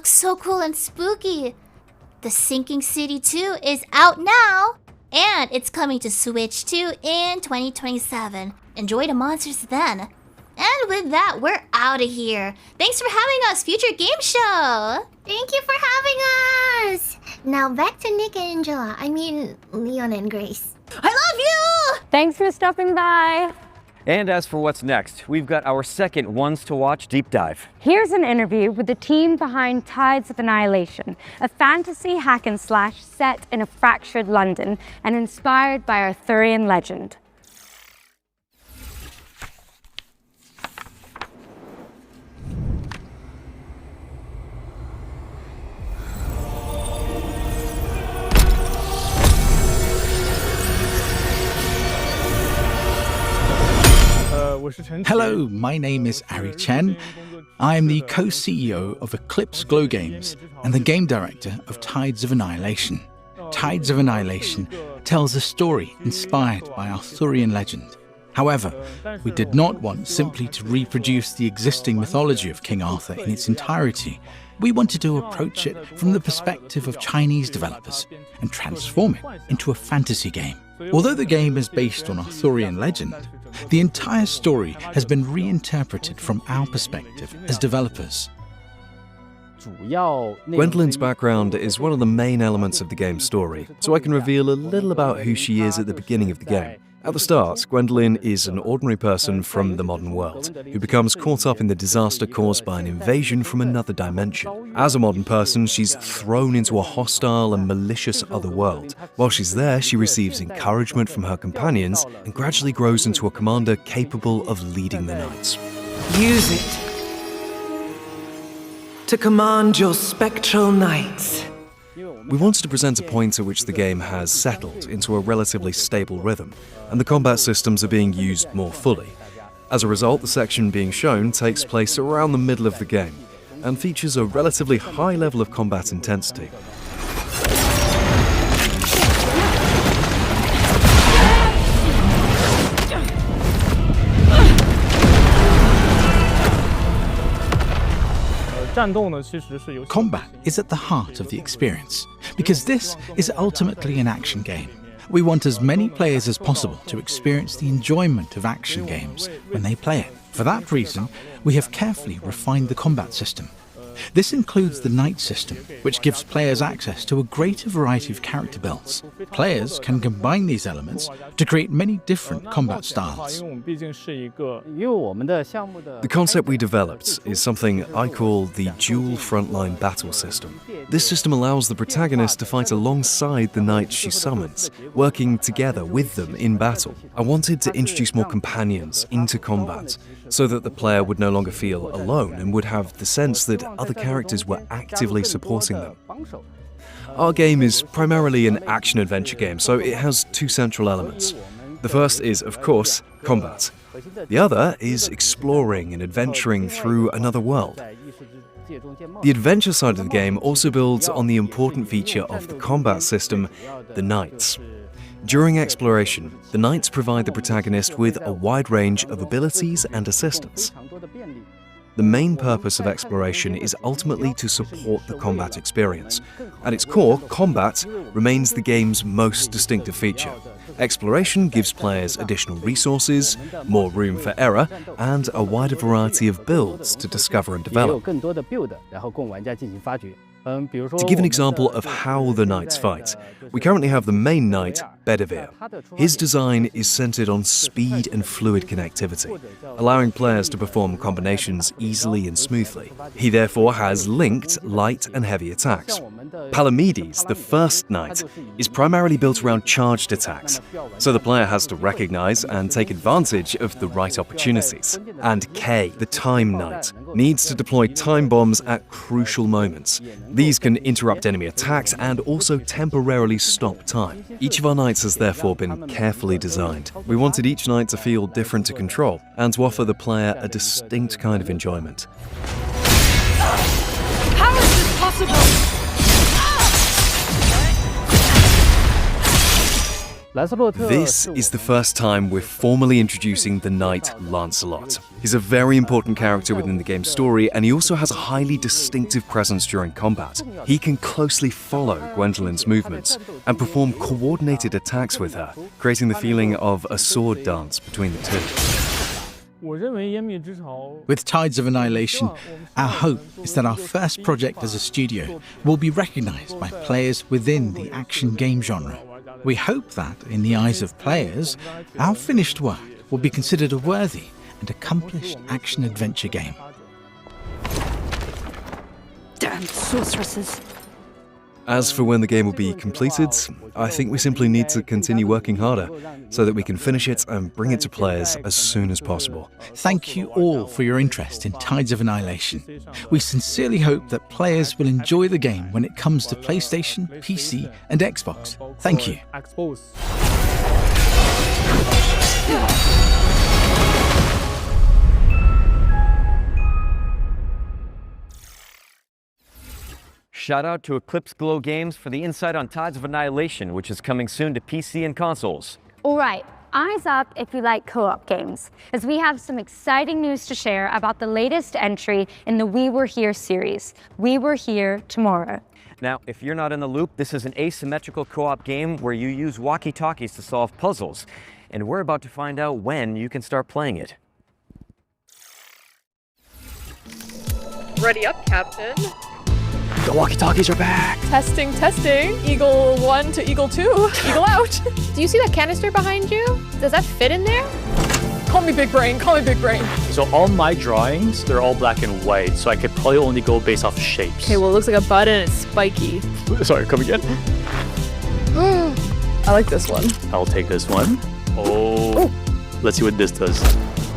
[SPEAKER 7] So cool and spooky. The Sinking City 2 is out now, and it's coming to Switch 2 in 2027. Enjoy the monsters then. And with that, we're out of here. Thanks for having us, Future Game Show.
[SPEAKER 9] Thank you for having us. Now back to Nick and Angela. I mean, Leon and Grace.
[SPEAKER 7] I love you!
[SPEAKER 2] Thanks for stopping by.
[SPEAKER 1] And as for what's next, we've got our second Ones to Watch deep dive.
[SPEAKER 2] Here's an interview with the team behind Tides of Annihilation, a fantasy hack and slash set in a fractured London and inspired by Arthurian legend.
[SPEAKER 5] Hello, my name is Ari Chen. I am the co-CEO of Eclipse Glow Games and the game director of Tides of Annihilation. Tides of Annihilation tells a story inspired by Arthurian legend. However, we did not want simply to reproduce the existing mythology of King Arthur in its entirety. We wanted to approach it from the perspective of Chinese developers and transform it into a fantasy game. Although the game is based on Arthurian legend, the entire story has been reinterpreted from our perspective as developers.
[SPEAKER 10] Gwendolyn's background is one of the main elements of the game's story, so I can reveal a little about who she is at the beginning of the game. At the start, Gwendolyn is an ordinary person from the modern world, who becomes caught up in the disaster caused by an invasion from another dimension. As a modern person, she's thrown into a hostile and malicious other world. While she's there, she receives encouragement from her companions and gradually grows into a commander capable of leading the knights.
[SPEAKER 11] Use it to command your spectral knights.
[SPEAKER 10] We wanted to present a point at which the game has settled into a relatively stable rhythm, and the combat systems are being used more fully. As a result, the section being shown takes place around the middle of the game, and features a relatively high level of combat intensity.
[SPEAKER 5] Combat is at the heart of the experience, because this is ultimately an action game. We want as many players as possible to experience the enjoyment of action games when they play it. For that reason, we have carefully refined the combat system. This includes the Knight system, which gives players access to a greater variety of character builds. Players can combine these elements to create many different combat styles.
[SPEAKER 10] The concept we developed is something I call the dual frontline battle system. This system allows the protagonist to fight alongside the knights she summons, working together with them in battle. I wanted to introduce more companions into combat, so that the player would no longer feel alone and would have the sense that other characters were actively supporting them. Our game is primarily an action-adventure game, so it has two central elements. The first is, of course, combat. The other is exploring and adventuring through another world. The adventure side of the game also builds on the important feature of the combat system, the knights. During exploration, the knights provide the protagonist with a wide range of abilities and assistance. The main purpose of exploration is ultimately to support the combat experience. At its core, combat remains the game's most distinctive feature. Exploration gives players additional resources, more room for error, and a wider variety of builds to discover and develop. To give an example of how the knights fight, we currently have the main knight, Bedivere. His design is centered on speed and fluid connectivity, allowing players to perform combinations easily and smoothly. He therefore has linked light and heavy attacks. Palamedes, the first knight, is primarily built around charged attacks, so the player has to recognize and take advantage of the right opportunities. And Kay, the time knight, needs to deploy time bombs at crucial moments. These can interrupt enemy attacks and also temporarily stop time. Each of our knights has therefore been carefully designed. We wanted each knight to feel different to control and to offer the player a distinct kind of enjoyment.
[SPEAKER 11] How is this possible?
[SPEAKER 10] This is the first time we're formally introducing the knight Lancelot. He's a very important character within the game's story, and he also has a highly distinctive presence during combat. He can closely follow Gwendolyn's movements and perform coordinated attacks with her, creating the feeling of a sword dance between the two.
[SPEAKER 5] With Tides of Annihilation, our hope is that our first project as a studio will be recognized by players within the action game genre. We hope that, in the eyes of players, our finished work will be considered a worthy and accomplished action-adventure game.
[SPEAKER 2] Damn sorceresses.
[SPEAKER 10] As for when the game will be completed, I think we simply need to continue working harder so that we can finish it and bring it to players as soon as possible.
[SPEAKER 5] Thank you all for your interest in Tides of Annihilation. We sincerely hope that players will enjoy the game when it comes to PlayStation, PC, and Xbox. Thank you.
[SPEAKER 1] Shout out to Eclipse Glow Games for the insight on Tides of Annihilation, which is coming soon to PC and consoles.
[SPEAKER 2] All right, eyes up if you like co-op games, as we have some exciting news to share about the latest entry in the We Were Here series, We Were Here Tomorrow.
[SPEAKER 1] Now, if you're not in the loop, this is an asymmetrical co-op game where you use walkie-talkies to solve puzzles, and we're about to find out when you can start playing it.
[SPEAKER 13] Ready up, Captain.
[SPEAKER 14] The walkie-talkies are back.
[SPEAKER 13] Testing, testing. Eagle 1 to Eagle 2. Eagle out. Do you see that canister behind you? Does that fit in there? Call me big brain, call me big brain.
[SPEAKER 14] So all my drawings, they're all black and white, so I could probably only go based off shapes.
[SPEAKER 13] Okay, well it looks like a bud and it's spiky.
[SPEAKER 14] Sorry, come again?
[SPEAKER 13] I like this one.
[SPEAKER 14] I'll take this one. Oh, let's see what this does.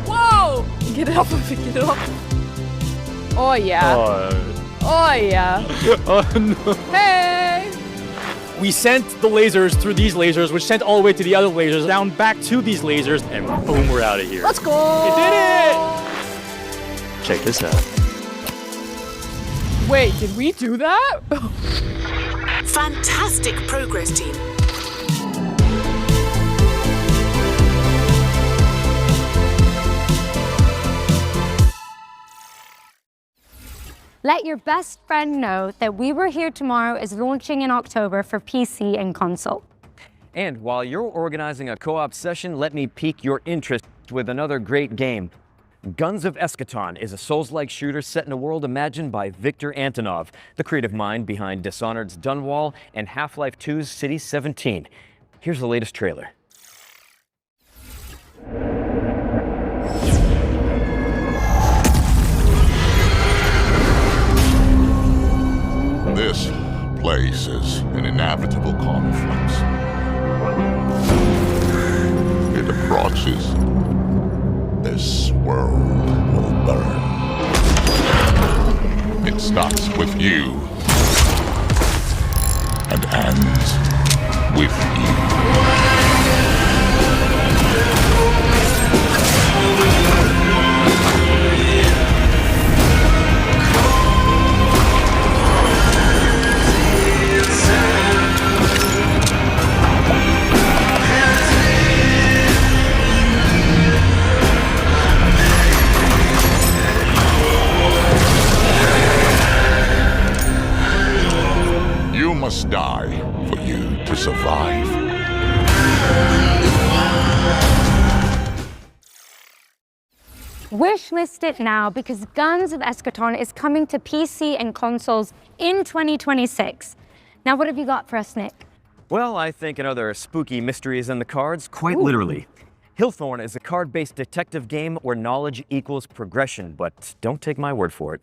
[SPEAKER 13] Whoa! Get it off of it, get it off. Oh yeah. Oh yeah.
[SPEAKER 14] Oh no.
[SPEAKER 13] Hey!
[SPEAKER 14] We sent the lasers through these lasers, which sent all the way to the other lasers, down back to these lasers, and boom, we're out of here.
[SPEAKER 13] Let's go!
[SPEAKER 14] We did it! Check this out.
[SPEAKER 13] Wait, did we do that?
[SPEAKER 11] Fantastic progress, team.
[SPEAKER 2] Let your best friend know that We Were Here Tomorrow is launching in October for PC and console.
[SPEAKER 1] And while you're organizing a co-op session, let me pique your interest with another great game. Guns of Eschaton is a Souls-like shooter set in a world imagined by Viktor Antonov, the creative mind behind Dishonored's Dunwall and Half-Life 2's City 17. Here's the latest trailer.
[SPEAKER 6] This place is an inevitable confluence. It approaches. This world will burn. It starts with you and ends with you. You must die for you to survive.
[SPEAKER 2] Wishlist it now because Guns of Eschaton is coming to PC and consoles in 2026. Now, what have you got for us, Nick?
[SPEAKER 1] Well, I think another spooky mystery is in the cards, quite literally. Hillthorn is a card-based detective game where knowledge equals progression, but don't take my word for it.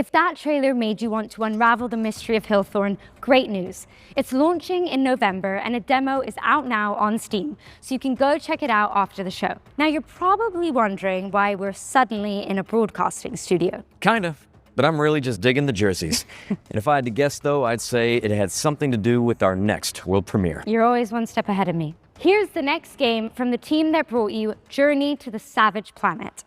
[SPEAKER 2] If that trailer made you want to unravel the mystery of Hillthorn, great news. It's launching in November and a demo is out now on Steam, so you can go check it out after the show. Now you're probably wondering why we're suddenly in a broadcasting studio.
[SPEAKER 1] Kind of, but I'm really just digging the jerseys. And if I had to guess though, I'd say it had something to do with our next world premiere.
[SPEAKER 2] You're always one step ahead of me. Here's the next game from the team that brought you Journey to the Savage Planet.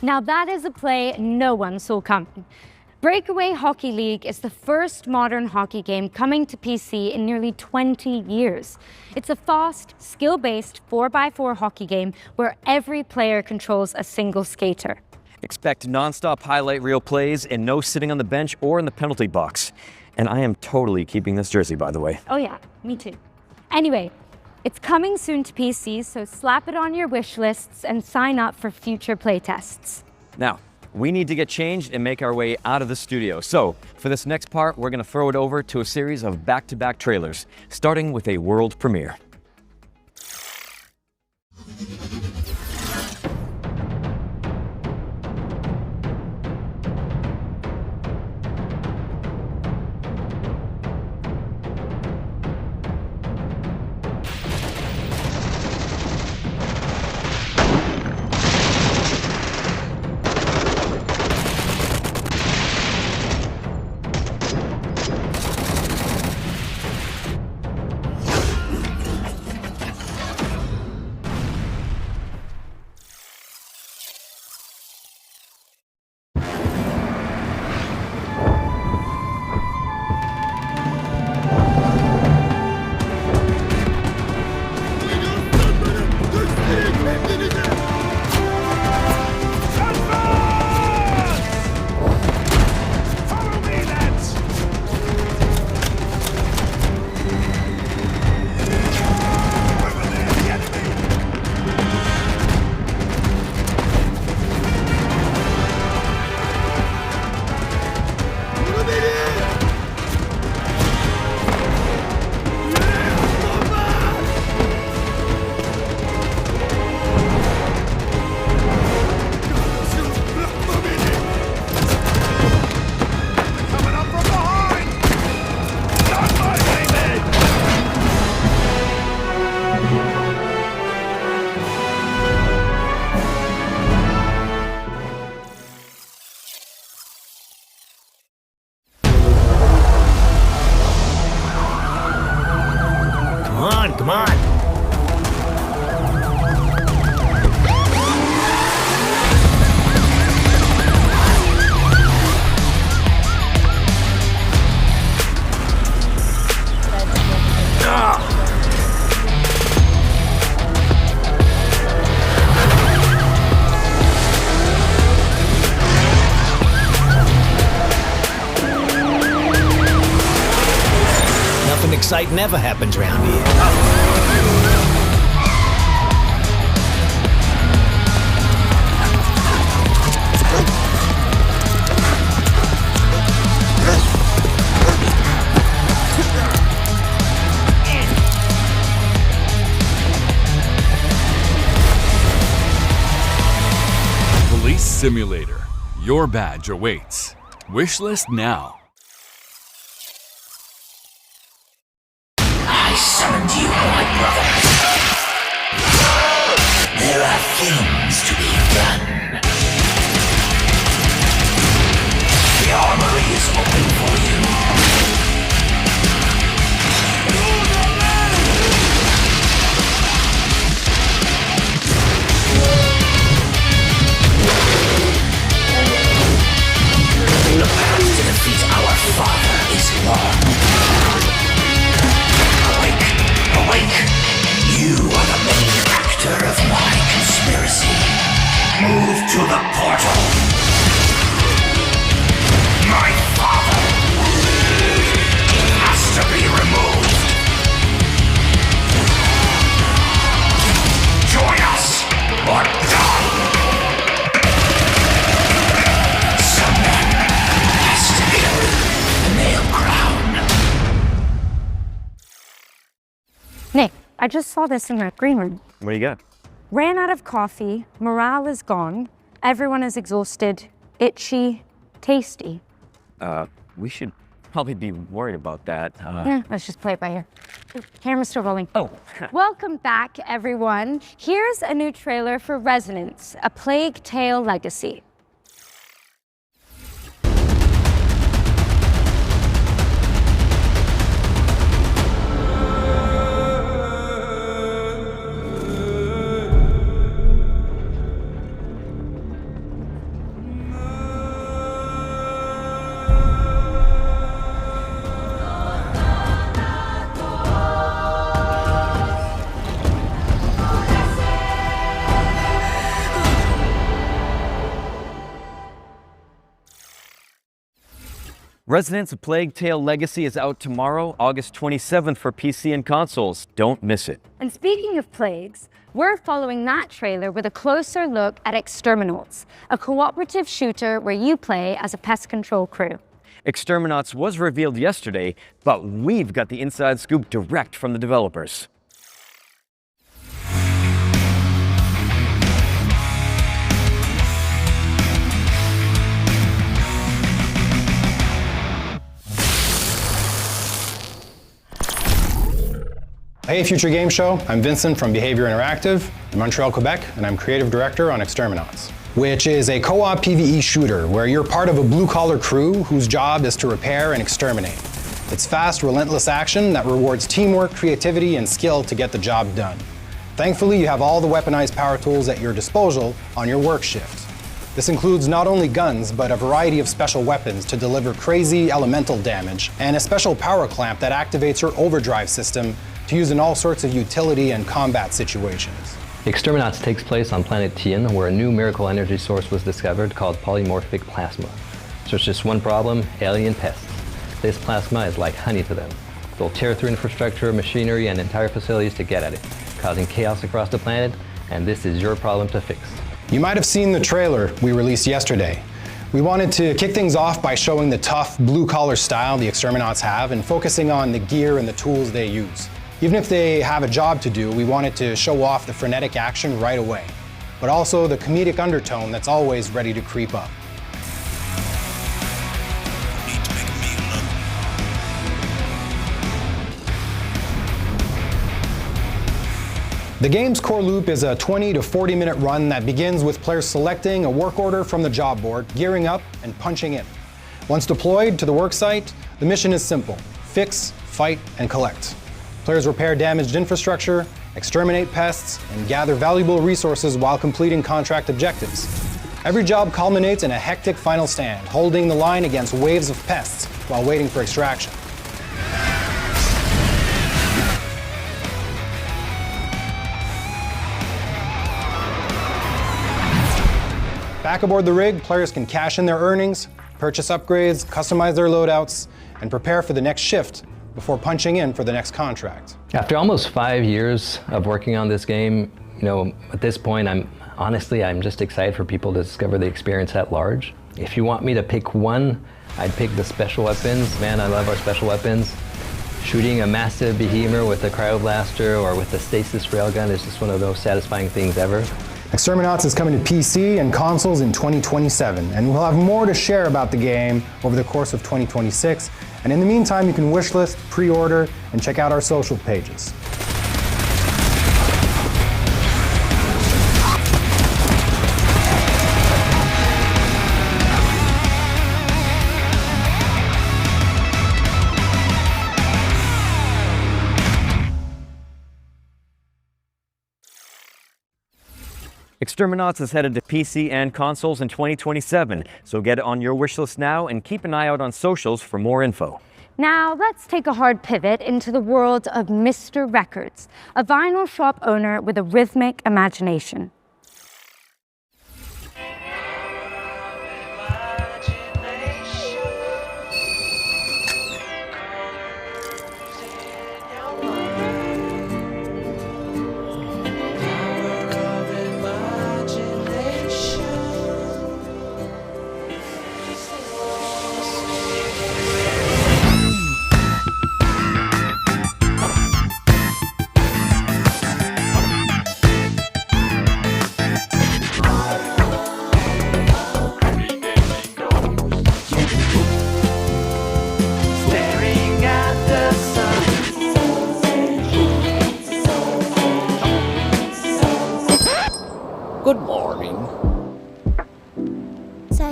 [SPEAKER 2] Now that is a play no one saw coming. Breakaway Hockey League is the first modern hockey game coming to PC in nearly 20 years. It's a fast, skill-based 4x4 hockey game where every player controls a single skater.
[SPEAKER 1] Expect non-stop highlight reel plays and no sitting on the bench or in the penalty box. And I am totally keeping this jersey, by the way.
[SPEAKER 2] Oh yeah, me too. Anyway, it's coming soon to PC, so slap it on your wish lists and sign up for future playtests.
[SPEAKER 1] Now, we need to get changed and make our way out of the studio. So, for this next part, we're going to throw it over to a series of back-to-back trailers, starting with a world premiere.
[SPEAKER 15] Come on! Nothing exciting ever happens around here.
[SPEAKER 17] Police Simulator. Your badge awaits. Wishlist now.
[SPEAKER 18] I summoned you, my brother. There are things to be done. The armory is open for you. Move to the portal. My father has to be removed. Join us or die. Someone has to kill the Nailcrown.
[SPEAKER 2] Nick, I just saw this in Red Green Room.
[SPEAKER 1] What do you got?
[SPEAKER 2] Ran out of coffee, morale is gone, everyone is exhausted, itchy, tasty.
[SPEAKER 1] We should probably be worried about that.
[SPEAKER 2] Let's just play it by ear. Camera's still rolling.
[SPEAKER 1] Oh.
[SPEAKER 2] Welcome back, everyone. Here's a new trailer for Resonance, A Plague Tale Legacy.
[SPEAKER 1] Resonance: A Plague Tale Legacy is out tomorrow, August 27th for PC and consoles. Don't miss it.
[SPEAKER 2] And speaking of plagues, we're following that trailer with a closer look at Exterminauts, a cooperative shooter where you play as a pest control crew.
[SPEAKER 1] Exterminauts was revealed yesterday, but we've got the inside scoop direct from the developers.
[SPEAKER 12] Hey Future Game Show, I'm Vincent from Behavior Interactive in Montreal, Quebec, and I'm creative director on Exterminauts, which is a co-op PvE shooter where you're part of a blue-collar crew whose job is to repair and exterminate. It's fast, relentless action that rewards teamwork, creativity, and skill to get the job done. Thankfully, you have all the weaponized power tools at your disposal on your work shift. This includes not only guns, but a variety of special weapons to deliver crazy elemental damage, and a special power clamp that activates your overdrive system to use in all sorts of utility and combat situations.
[SPEAKER 16] Exterminauts takes place on planet Tien, where a new miracle energy source was discovered called polymorphic plasma. So it's just one problem: alien pests. This plasma is like honey to them. They'll tear through infrastructure, machinery, and entire facilities to get at it, causing chaos across the planet, and this is your problem to fix.
[SPEAKER 12] You might have seen the trailer we released yesterday. We wanted to kick things off by showing the tough, blue-collar style the Exterminauts have and focusing on the gear and the tools they use. Even if they have a job to do, we wanted to show off the frenetic action right away, but also the comedic undertone that's always ready to creep up. The game's core loop is a 20 to 40 minute run that begins with players selecting a work order from the job board, gearing up, and punching in. Once deployed to the worksite, the mission is simple: fix, fight, and collect. Players repair damaged infrastructure, exterminate pests, and gather valuable resources while completing contract objectives. Every job culminates in a hectic final stand, holding the line against waves of pests while waiting for extraction. Back aboard the rig, players can cash in their earnings, purchase upgrades, customize their loadouts, and prepare for the next shift before punching in for the next contract.
[SPEAKER 16] After almost 5 years of working on this game, at this point, I'm just excited for people to discover the experience at large. If you want me to pick one, I'd pick the special weapons. Man, I love our special weapons. Shooting a massive behemoth with a cryoblaster or with a stasis railgun is just one of those satisfying things ever.
[SPEAKER 12] Exterminauts is coming to PC and consoles in 2027, and we'll have more to share about the game over the course of 2026. And in the meantime, you can wishlist, pre-order, and check out our social pages.
[SPEAKER 1] Exterminauts is headed to PC and consoles in 2027, so get it on your wishlist now and keep an eye out on socials for more info.
[SPEAKER 2] Now, let's take a hard pivot into the world of Mr. Records, a vinyl shop owner with a rhythmic imagination.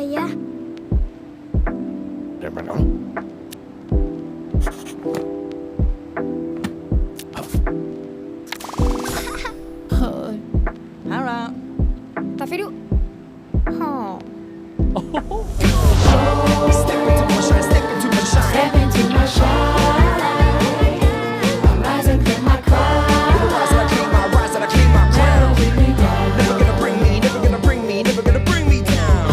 [SPEAKER 19] ya.
[SPEAKER 20] Alright.
[SPEAKER 19] Tapi du. Oh.
[SPEAKER 20] Step into my shine, step into my shine.
[SPEAKER 19] Step into my shine. I rise and claim my crown.
[SPEAKER 20] Rise and I claim my rise and I claim my crown. Never gonna bring me, never gonna bring me, never gonna bring me down.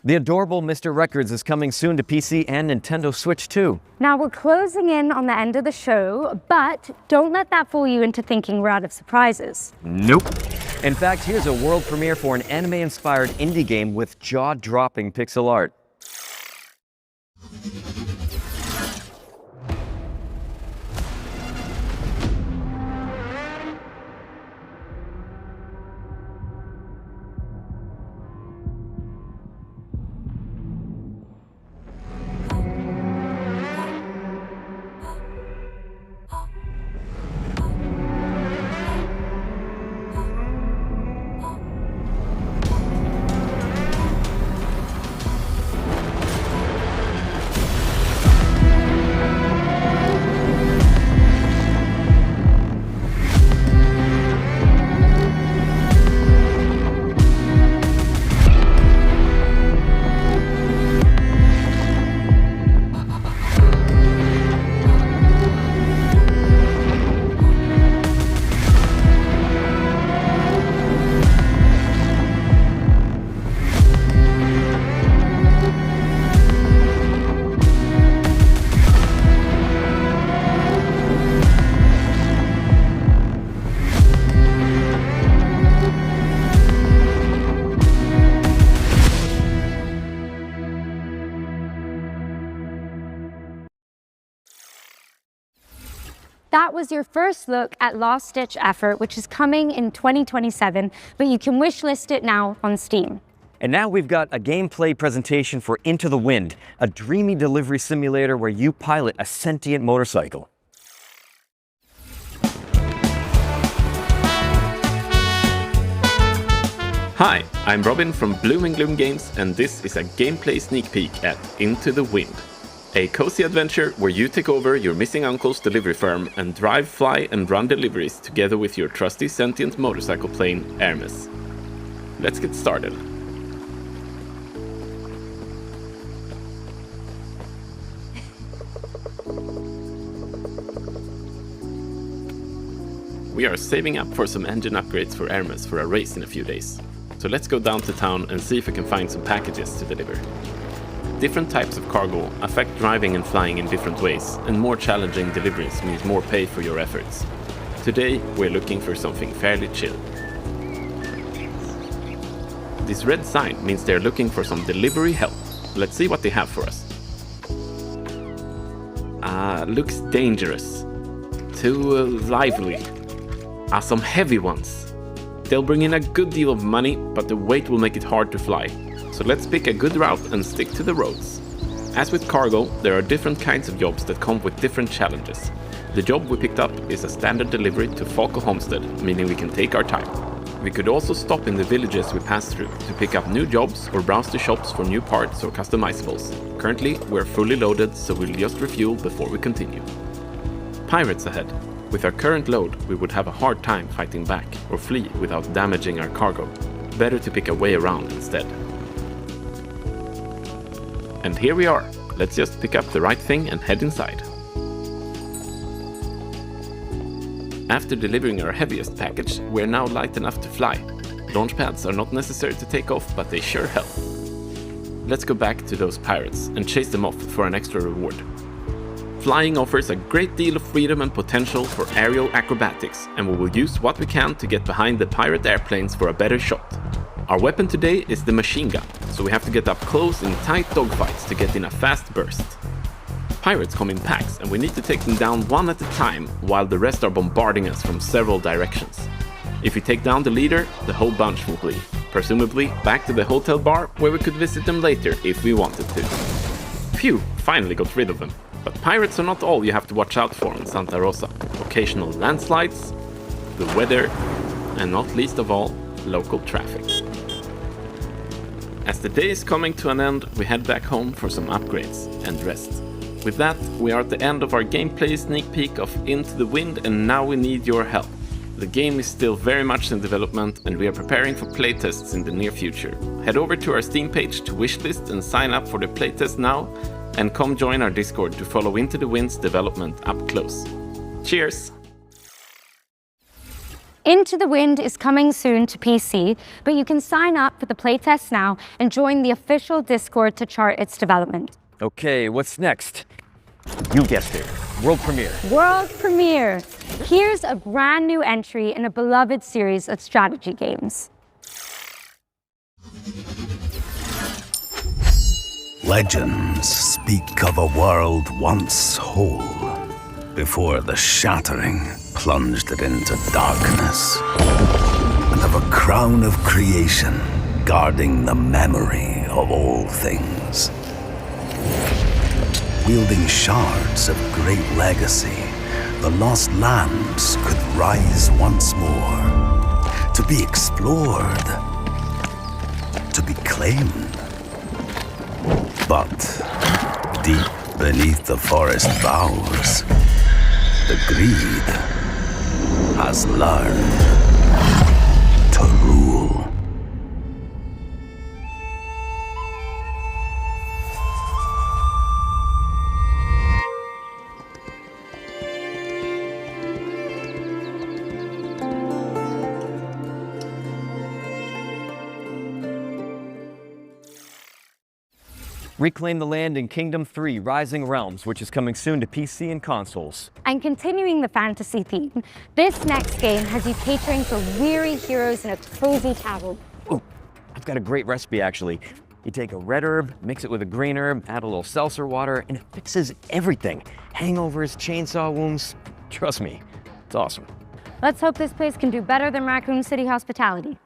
[SPEAKER 1] The adorable Mr. Records is coming soon to PC and Nintendo Switch too.
[SPEAKER 2] Now we're closing in on the end of the show, but don't let that fool you into thinking we're out of surprises.
[SPEAKER 1] Nope. In fact, here's a world premiere for an anime-inspired indie game with jaw-dropping pixel art.
[SPEAKER 2] That was your first look at Last Ditch Effort, which is coming in 2027, but you can wishlist it now on Steam.
[SPEAKER 1] And now we've got a gameplay presentation for Into the Wind, a dreamy delivery simulator where you pilot a sentient motorcycle.
[SPEAKER 23] Hi, I'm Robin from Bloom & Gloom Games, and this is a gameplay sneak peek at Into the Wind. A cozy adventure where you take over your missing uncle's delivery firm and drive, fly and run deliveries together with your trusty sentient motorcycle plane, Hieronymus. Let's get started. We are saving up for some engine upgrades for Hieronymus for a race in a few days. So let's go down to town and see if we can find some packages to deliver. Different types of cargo affect driving and flying in different ways, and more challenging deliveries means more pay for your efforts. Today, we're looking for something fairly chill. This red sign means they're looking for some delivery help. Let's see what they have for us. Looks dangerous. Too lively. Some heavy ones. They'll bring in a good deal of money, but the weight will make it hard to fly. So let's pick a good route and stick to the roads. As with cargo, there are different kinds of jobs that come with different challenges. The job we picked up is a standard delivery to Falco Homestead, meaning we can take our time. We could also stop in the villages we pass through to pick up new jobs or browse the shops for new parts or customizables. Currently, we're fully loaded, so we'll just refuel before we continue. Pirates ahead. With our current load, we would have a hard time fighting back or flee without damaging our cargo. Better to pick a way around instead. And here we are. Let's just pick up the right thing and head inside. After delivering our heaviest package, we're now light enough to fly. Launch pads are not necessary to take off, but they sure help. Let's go back to those pirates and chase them off for an extra reward. Flying offers a great deal of freedom and potential for aerial acrobatics, and we will use what we can to get behind the pirate airplanes for a better shot. Our weapon today is the machine gun, so we have to get up close in tight dogfights to get in a fast burst. Pirates come in packs, and we need to take them down one at a time, while the rest are bombarding us from several directions. If we take down the leader, the whole bunch will flee, presumably back to the hotel bar, where we could visit them later if we wanted to. Phew, finally got rid of them. But pirates are not all you have to watch out for in Santa Rosa. Occasional landslides, the weather, and not least of all, local traffic. As the day is coming to an end, we head back home for some upgrades and rest. With that, we are at the end of our gameplay sneak peek of Into the Wind, and now we need your help. The game is still very much in development, and we are preparing for playtests in the near future. Head over to our Steam page to wishlist and sign up for the playtest now, and come join our Discord to follow Into the Wind's development up close. Cheers!
[SPEAKER 2] Into the Wind is coming soon to PC, but you can sign up for the playtest now and join the official Discord to chart its development.
[SPEAKER 1] Okay, what's next? You guessed it. World premiere.
[SPEAKER 2] World premiere! Here's a brand new entry in a beloved series of strategy games.
[SPEAKER 3] Legends speak of a world once whole, before the shattering plunged it into darkness, and of a crown of creation guarding the memory of all things. Wielding shards of great legacy, the lost lands could rise once more, to be explored, to be claimed. But deep beneath the forest boughs, the greed has learned to rule.
[SPEAKER 1] Reclaim the Land in Kingdom 3 Rising Realms, which is coming soon to PC and consoles.
[SPEAKER 2] And continuing the fantasy theme, this next game has you catering for weary heroes in a cozy tavern.
[SPEAKER 1] Oh, I've got a great recipe actually. You take a red herb, mix it with a green herb, add a little seltzer water, and it fixes everything. Hangovers, chainsaw wounds, trust me, it's awesome.
[SPEAKER 2] Let's hope this place can do better than Raccoon City hospitality.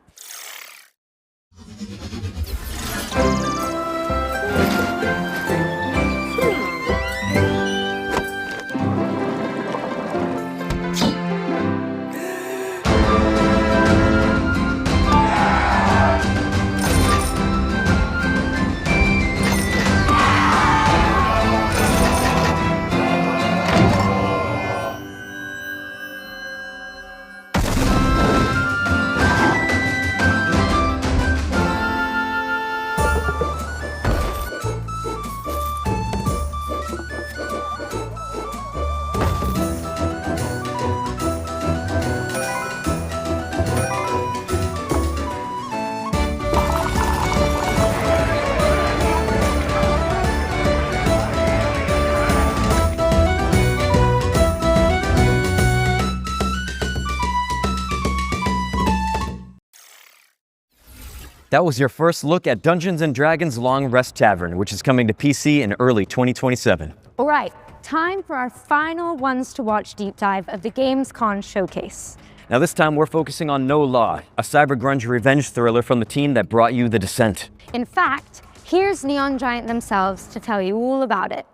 [SPEAKER 1] That was your first look at Dungeons & Dragons Long Rest Tavern, which is coming to PC in early 2027.
[SPEAKER 2] All right, time for our final ones to watch deep dive of the Gamescom showcase.
[SPEAKER 1] Now this time we're focusing on No Law, a cyber grunge revenge thriller from the team that brought you The Descent.
[SPEAKER 2] In fact, here's Neon Giant themselves to tell you all about it.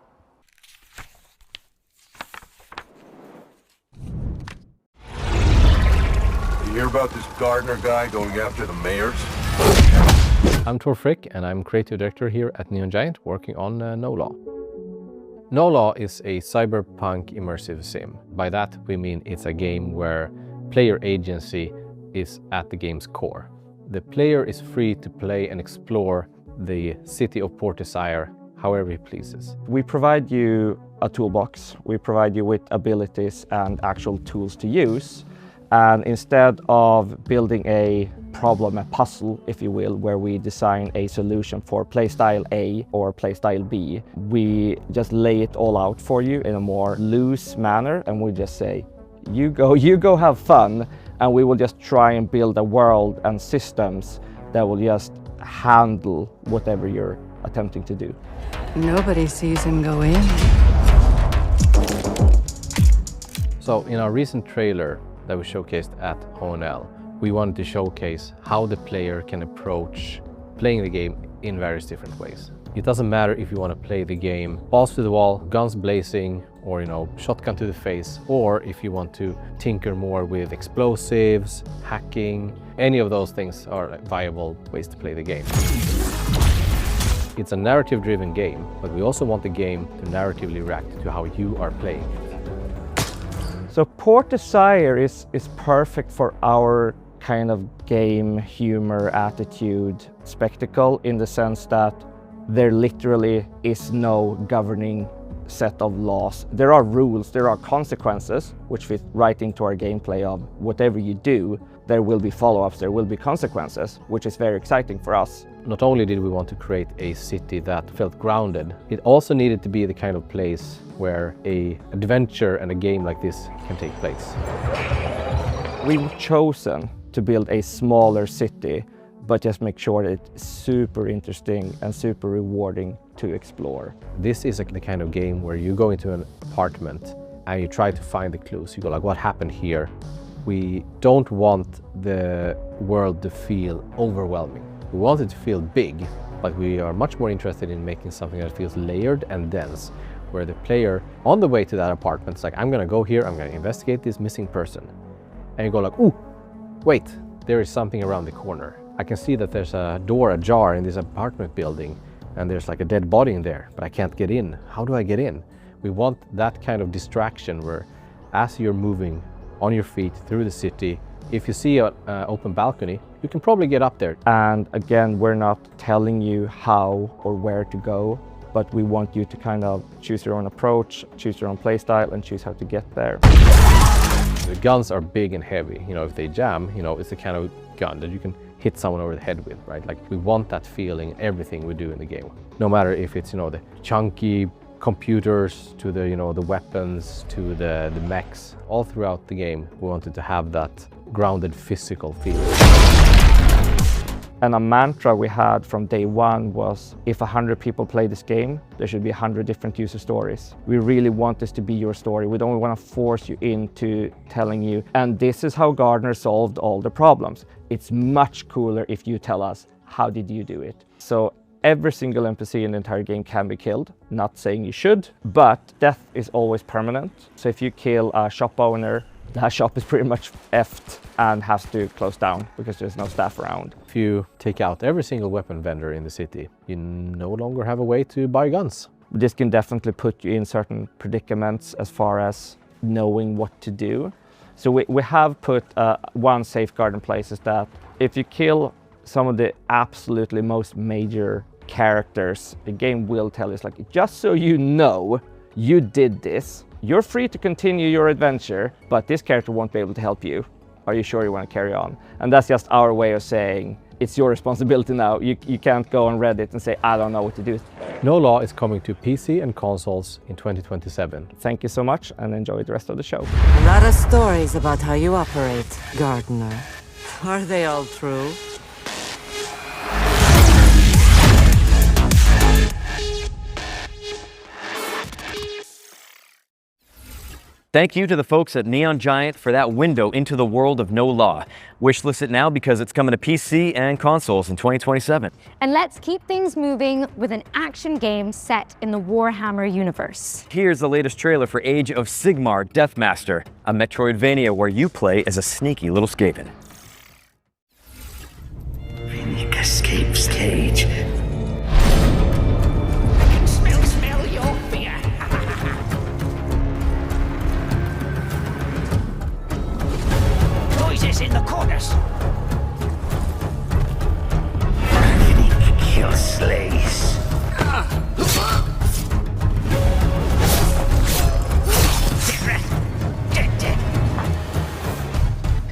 [SPEAKER 21] You hear about this Gardner guy going after the mayors?
[SPEAKER 22] I'm Tor Frick, and I'm creative director here at Neon Giant, working on No Law. No Law is a cyberpunk immersive sim. By that we mean it's a game where player agency is at the game's core. The player is free to play and explore the city of Port Desire however he pleases.
[SPEAKER 24] We provide you a toolbox, we provide you with abilities and actual tools to use. And instead of building a problem, a puzzle, if you will, where we design a solution for playstyle A or playstyle B, we just lay it all out for you in a more loose manner, and we just say, you go have fun, and we will just try and build a world and systems that will just handle whatever you're attempting to do.
[SPEAKER 11] Nobody sees him go in.
[SPEAKER 22] So in our recent trailer that we showcased at ONL, we wanted to showcase how the player can approach playing the game in various different ways. It doesn't matter if you want to play the game balls to the wall, guns blazing, or shotgun to the face, or if you want to tinker more with explosives, hacking. Any of those things are viable ways to play the game. It's a narrative-driven game, but we also want the game to narratively react to how you are playing it.
[SPEAKER 24] So Port Desire is perfect for our kind of game, humor, attitude, spectacle, in the sense that there literally is no governing set of laws. There are rules, there are consequences, which fit right into our gameplay of whatever you do, there will be follow-ups, there will be consequences, which is very exciting for us.
[SPEAKER 22] Not only did we want to create a city that felt grounded, it also needed to be the kind of place where an adventure and a game like this can take place.
[SPEAKER 24] We've chosen to build a smaller city, but just make sure that it's super interesting and super rewarding to explore.
[SPEAKER 22] This is the kind of game where you go into an apartment and you try to find the clues. You go like, what happened here? We don't want the world to feel overwhelming. We want it to feel big, but we are much more interested in making something that feels layered and dense, where the player on the way to that apartment is like, I'm gonna go here, I'm gonna investigate this missing person. And you go like, ooh, wait, there is something around the corner. I can see that there's a door ajar in this apartment building and there's like a dead body in there, but I can't get in. How do I get in? We want that kind of distraction where as you're moving on your feet through the city, if you see an open balcony, you can probably get up there.
[SPEAKER 24] And again, we're not telling you how or where to go, but we want you to kind of choose your own approach, choose your own playstyle, and choose how to get there.
[SPEAKER 22] The guns are big and heavy. If they jam, it's the kind of gun that you can hit someone over the head with, right? Like, we want that feeling in everything we do in the game. No matter if it's, the chunky computers to the, the weapons to the mechs. All throughout the game, we wanted to have that grounded physical feel.
[SPEAKER 24] And a mantra we had from day one was, if 100 people play this game, there should be 100 different user stories. We really want this to be your story. We don't want to force you into telling you, and this is how Gardner solved all the problems. It's much cooler if you tell us, how did you do it? So every single NPC in the entire game can be killed. Not saying you should, but death is always permanent. So if you kill a shop owner, that shop is pretty much effed and has to close down because there's no staff around.
[SPEAKER 22] If you take out every single weapon vendor in the city, you no longer have a way to buy guns.
[SPEAKER 24] This can definitely put you in certain predicaments as far as knowing what to do. So we have put one safeguard in place, is that if you kill some of the absolutely most major characters, the game will tell us, like, just so you know, you did this. You're free to continue your adventure, but this character won't be able to help you. Are you sure you want to carry on? And that's just our way of saying, it's your responsibility now. You can't go on Reddit and say, I don't know what to do.
[SPEAKER 22] No Law is coming to PC and consoles in 2027.
[SPEAKER 24] Thank you so much, and enjoy the rest of the show.
[SPEAKER 11] A lot of stories about how you operate, Gardner. Are they all true?
[SPEAKER 1] Thank you to the folks at Neon Giant for that window into the world of No Law. Wishlist it now because it's coming to PC and consoles in 2027.
[SPEAKER 2] And let's keep things moving with an action game set in the Warhammer universe.
[SPEAKER 1] Here's the latest trailer for Age of Sigmar Deathmaster, a Metroidvania where you play as a sneaky little Skaven.
[SPEAKER 18] Finnick escapes cage. Smell your fear. Noises in the corners. Finnick kills slays. Dead.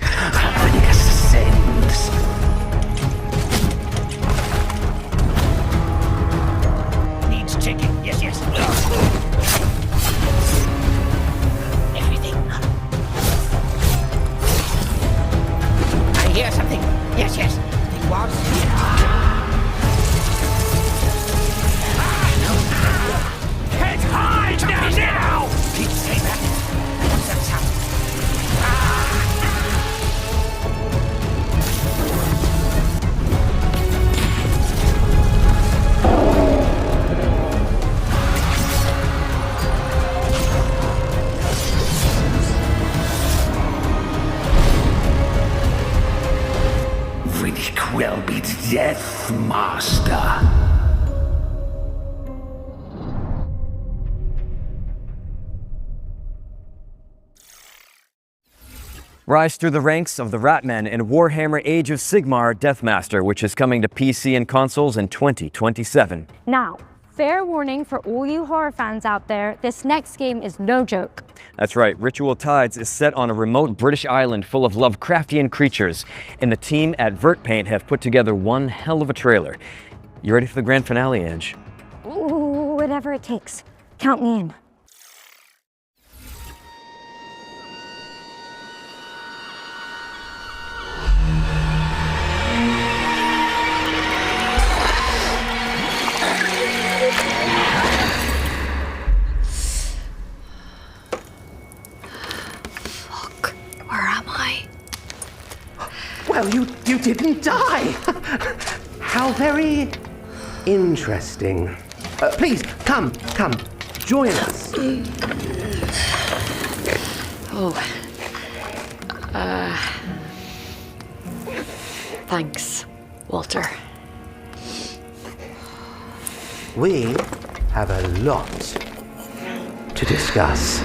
[SPEAKER 18] Finnick ascends. Deathmaster.
[SPEAKER 1] Rise through the ranks of the Ratmen in Warhammer Age of Sigmar Deathmaster, which is coming to PC and consoles in 2027.
[SPEAKER 2] Now, fair warning for all you horror fans out there, this next game is no joke.
[SPEAKER 1] That's right, Ritual Tides is set on a remote British island full of Lovecraftian creatures, and the team at VertPaint have put together one hell of a trailer. You ready for the grand finale, Ange?
[SPEAKER 2] Ooh, whatever it takes. Count me in.
[SPEAKER 4] Well, you didn't die! How very interesting. Please, come, join us.
[SPEAKER 7] Thanks, Walter.
[SPEAKER 4] We have a lot to discuss.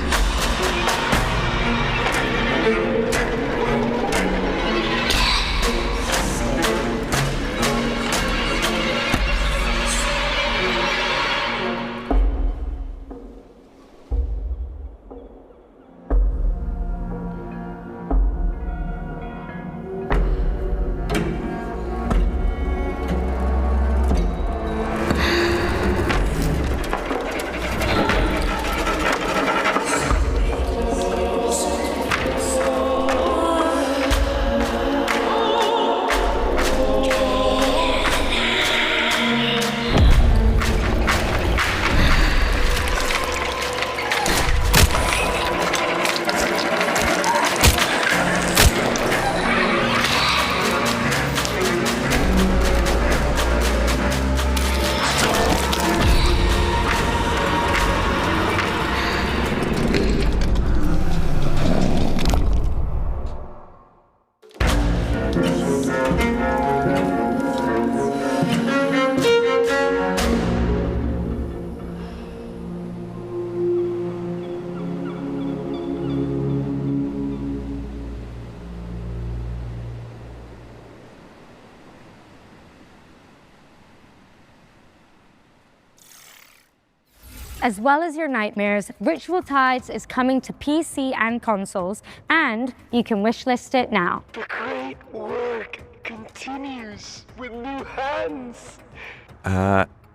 [SPEAKER 2] As well as your nightmares, Ritual Tides is coming to PC and consoles, and you can wishlist it now.
[SPEAKER 18] The great work continues with new hands.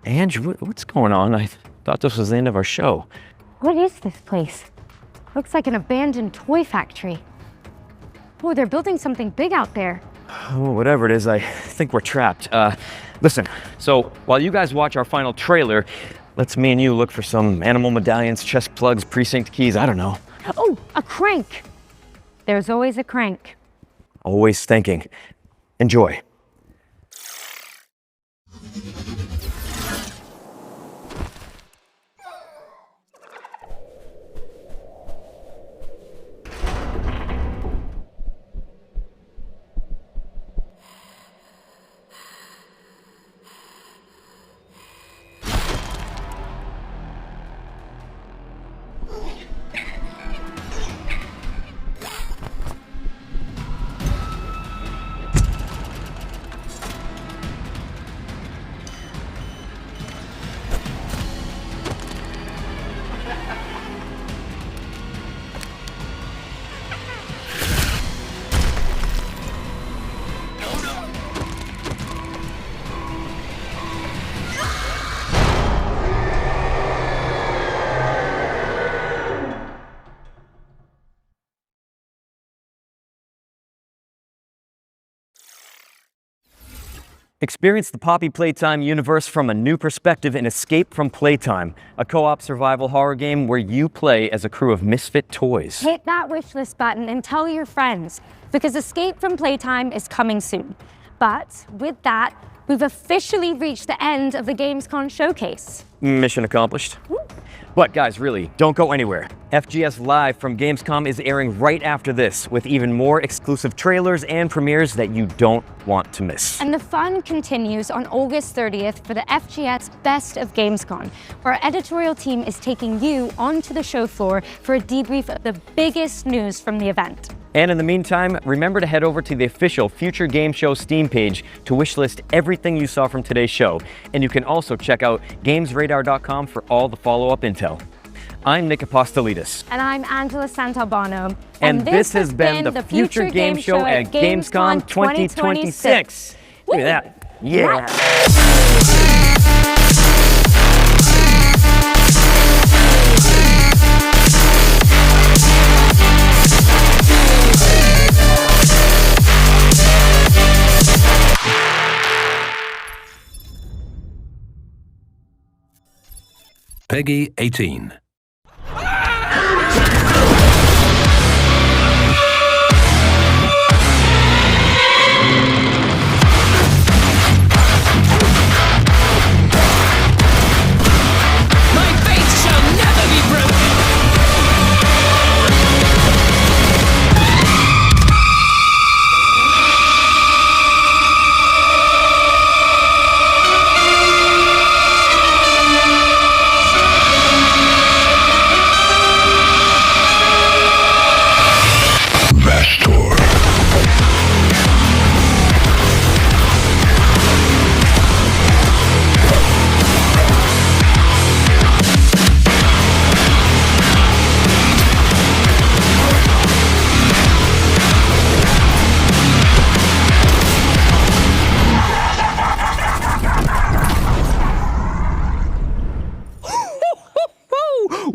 [SPEAKER 1] Ange, what's going on? I thought this was the end of our show.
[SPEAKER 2] What is this place? Looks like an abandoned toy factory. Oh, they're building something big out there.
[SPEAKER 1] Oh, whatever it is, I think we're trapped. Listen, so while you guys watch our final trailer, let's me and you look for some animal medallions, chest plugs, precinct keys, I don't know.
[SPEAKER 2] Oh, a crank. There's always a crank.
[SPEAKER 1] Always thinking. Enjoy. Experience the Poppy Playtime universe from a new perspective in Escape from Playtime, a co-op survival horror game where you play as a crew of misfit toys.
[SPEAKER 2] Hit that wishlist button and tell your friends, because Escape from Playtime is coming soon. But with that, we've officially reached the end of the Gamescom showcase.
[SPEAKER 1] Mission accomplished. But guys, really, don't go anywhere. FGS Live from Gamescom is airing right after this, with even more exclusive trailers and premieres that you don't want to miss.
[SPEAKER 2] And the fun continues on August 30th for the FGS Best of Gamescom, where our editorial team is taking you onto the show floor for a debrief of the biggest news from the event.
[SPEAKER 1] And in the meantime, remember to head over to the official Future Game Show Steam page to wishlist everything you saw from today's show. And you can also check out GamesRadar.com for all the follow-up intel. I'm Nick Apostolidis.
[SPEAKER 2] And I'm Angela Santalbano.
[SPEAKER 1] And this has been the Future Game Show at Gamescom 2026. Look at that. Yeah.
[SPEAKER 3] Peggy 18.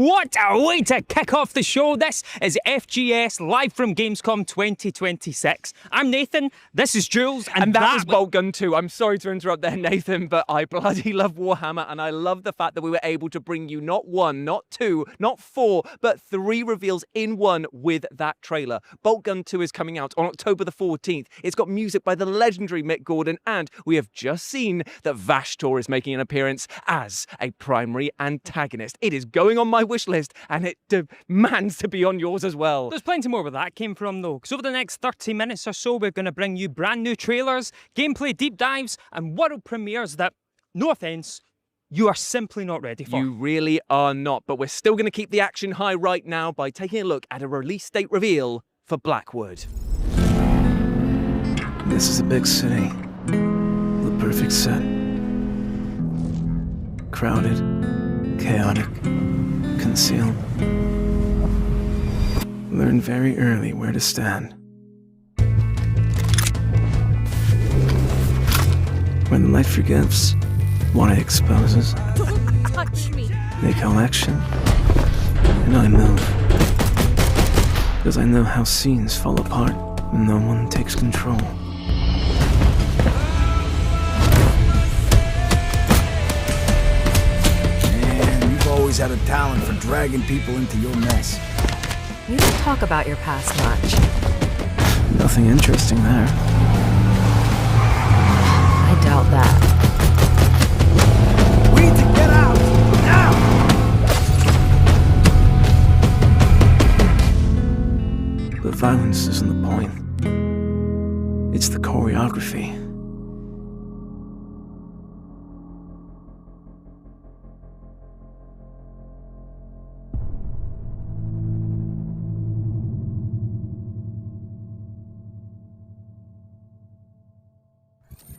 [SPEAKER 7] What a way to kick off the show. This is FGS live from Gamescom 2026. I'm Nathan, this is Jules,
[SPEAKER 8] and that was Boltgun II. I'm sorry to interrupt there, Nathan, but I bloody love Warhammer, and I love the fact that we were able to bring you not one, not two, not four, but 3 reveals in one with that trailer. Boltgun II is coming out on October the 14th. It's got music by the legendary Mick Gordon, and we have just seen that Vashtor is making an appearance as a primary antagonist. It is going on my wish list, and it demands to be on yours as well.
[SPEAKER 7] There's plenty more where that came from though, because over the next 30 minutes or so we're going to bring you brand new trailers, gameplay deep dives, and world premieres that, no offence, you are simply not ready for.
[SPEAKER 8] You really are not, but we're still going to keep the action high right now by taking a look at a release date reveal for Blackwood.
[SPEAKER 9] This is a big city. The perfect set. Crowded, chaotic, concealed. Learn very early where to stand. When the light forgives, what it exposes.
[SPEAKER 19] Don't touch me!
[SPEAKER 9] They call action, and I move. Because I know how scenes fall apart when no one takes control.
[SPEAKER 15] Man, you've always had a talent for dragging people into your mess.
[SPEAKER 11] You don't talk about your past much.
[SPEAKER 9] Nothing interesting there.
[SPEAKER 11] I doubt that.
[SPEAKER 15] We need to get out! Now!
[SPEAKER 9] But violence isn't the point. It's the choreography.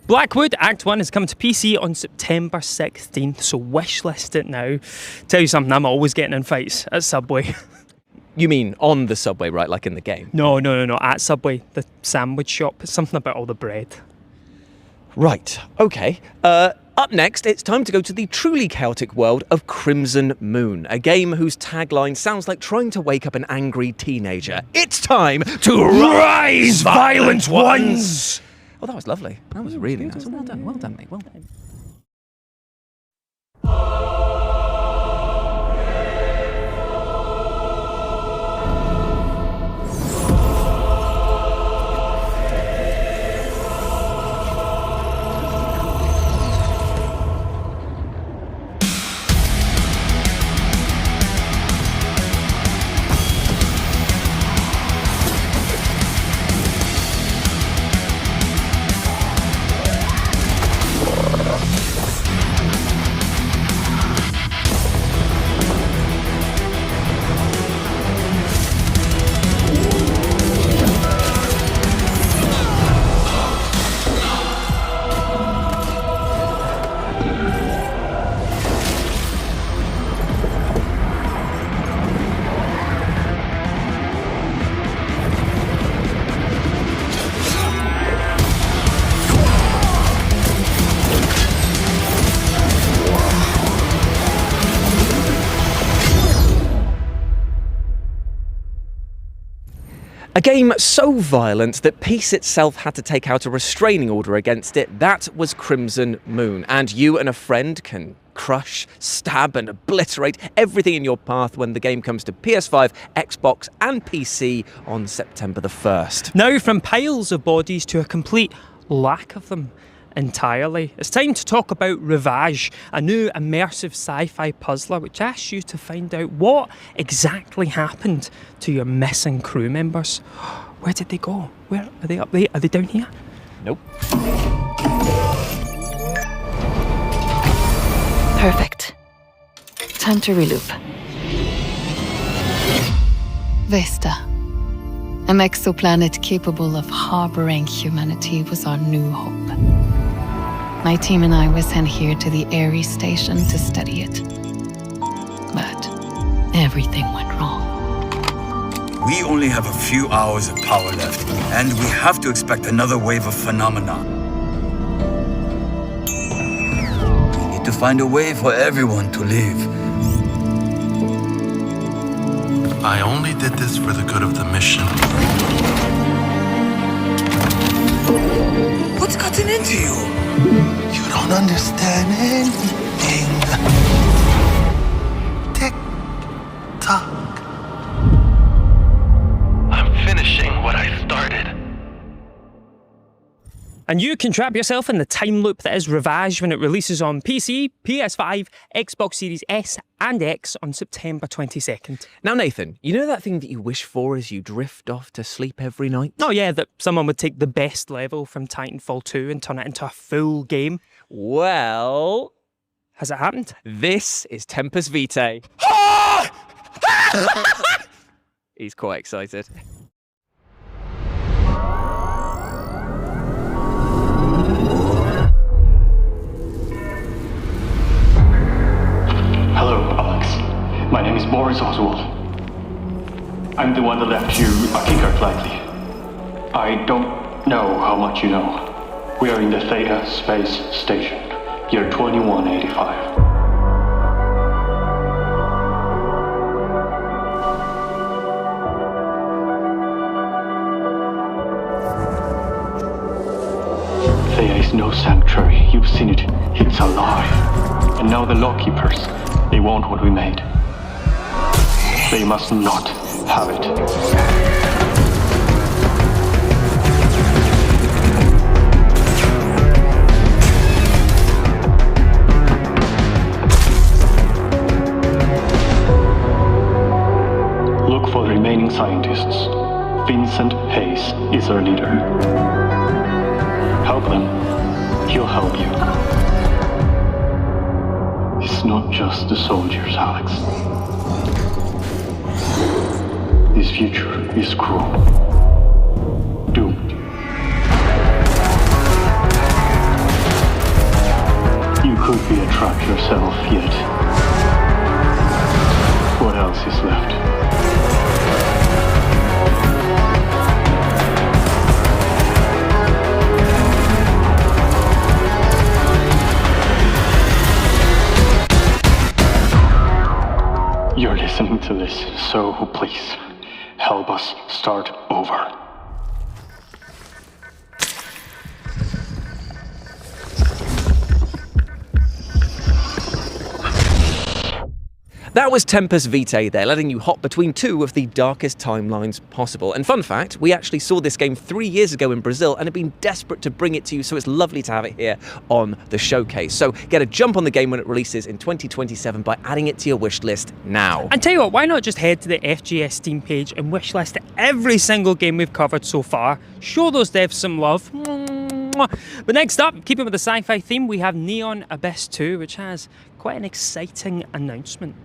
[SPEAKER 7] Blackwood Act 1 is coming to PC on September 16th, so wishlist it now. Tell you something, I'm always getting in fights at Subway.
[SPEAKER 8] You mean on the Subway, right? Like in the game?
[SPEAKER 7] No, at Subway, the sandwich shop. It's something about all the bread.
[SPEAKER 8] Right, okay. Up next, it's time to go to the truly chaotic world of Crimson Moon, a game whose tagline sounds like trying to wake up an angry teenager. It's time to rise, violent ones! Oh, that was lovely. That was really nice. Well done, mate. Well done. A game so violent that peace itself had to take out a restraining order against it. That was Crimson Moon, and you and a friend can crush, stab and obliterate everything in your path when the game comes to PS5, Xbox and PC on September the 1st.
[SPEAKER 7] Now from piles of bodies to a complete lack of them entirely, it's time to talk about Ravage, a new immersive sci-fi puzzler which asks you to find out what exactly happened to your missing crew members. Where did they go? Where are they? Up there? Are they down here?
[SPEAKER 8] Nope.
[SPEAKER 5] Perfect. Time to reloop. Vesta. An exoplanet capable of harboring humanity was our new hope. My team and I were sent here to the Ares station to study it. But everything went wrong.
[SPEAKER 3] We only have a few hours of power left, and we have to expect another wave of phenomena. We need to find a way for everyone to live.
[SPEAKER 10] I only did this for the good of the mission.
[SPEAKER 3] What's gotten into you?
[SPEAKER 10] You don't understand anything. Tick-tock. I'm finishing what I started.
[SPEAKER 7] And you can trap yourself in the time loop that is Ravage when it releases on PC, PS5, Xbox Series S and X on September 22nd.
[SPEAKER 8] Now Nathan, you know that thing that you wish for as you drift off to sleep every night?
[SPEAKER 7] Oh yeah, that someone would take the best level from Titanfall 2 and turn it into a full game.
[SPEAKER 8] Well...
[SPEAKER 7] has it happened?
[SPEAKER 8] This is Tempus Vitae. He's quite excited.
[SPEAKER 13] Hello, Alex. My name is Boris Oswald. I'm the one that left you a keycard lightly. I don't know how much you know. We are in the Theta Space Station, year 2185. Thea is no sanctuary. You've seen it. It's alive. And now the lawkeepers, they want what we made. They must not have it. Look for the remaining scientists. Vincent Hayes is their leader. Help them. He'll help you. It's not just the soldiers, Alex. This future is cruel. Doomed. You could be a trap yourself yet. What else is left? You're listening to this, so please, help us start over.
[SPEAKER 8] That was Tempus Vitae there, letting you hop between two of the darkest timelines possible. And fun fact, we actually saw this game 3 years ago in Brazil and have been desperate to bring it to you, so it's lovely to have it here on the showcase. So get a jump on the game when it releases in 2027 by adding it to your wish list now.
[SPEAKER 7] And tell you what, why not just head to the FGS Steam page and wishlist every single game we've covered so far. Show those devs some love. But next up, keeping with the sci-fi theme, we have Neon Abyss 2, which has quite an exciting announcement.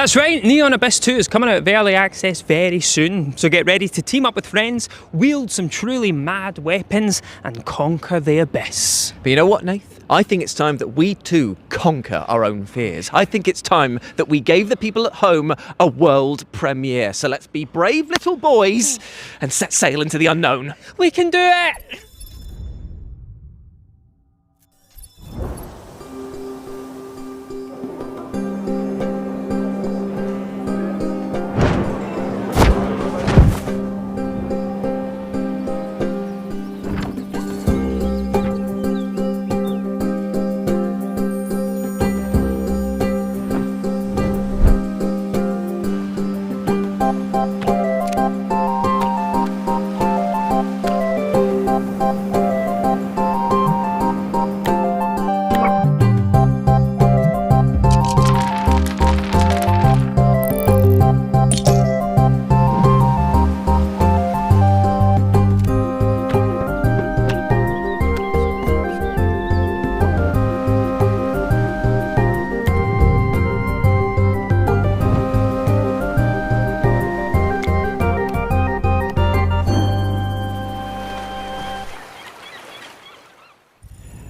[SPEAKER 7] That's right, Neon Abyss 2 is coming out of early access very soon, so get ready to team up with friends, wield some truly mad weapons, and conquer the Abyss.
[SPEAKER 8] But you know what, Nath? I think it's time that we too conquer our own fears. I think it's time that we gave the people at home a world premiere. So let's be brave little boys and set sail into the unknown.
[SPEAKER 7] We can do it!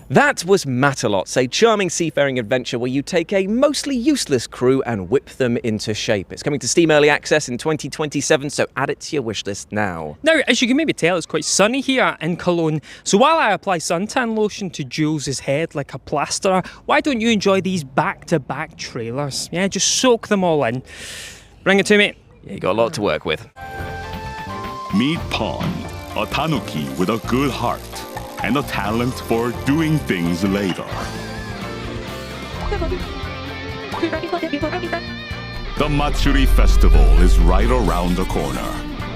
[SPEAKER 8] That was Matterlots, a charming seafaring adventure where you take a mostly useless crew and whip them into shape. It's coming to Steam Early Access in 2027, so add it to your wishlist now.
[SPEAKER 7] Now, as you can maybe tell, it's quite sunny here in Cologne, so while I apply suntan lotion to Jules' head like a plasterer, why don't you enjoy these back-to-back trailers? Yeah, just soak them all in. Bring it to me.
[SPEAKER 8] Yeah, you got a lot to work with.
[SPEAKER 6] Meet Pawn, a tanuki with a good heart and a talent for doing things later. The Matsuri Festival is right around the corner.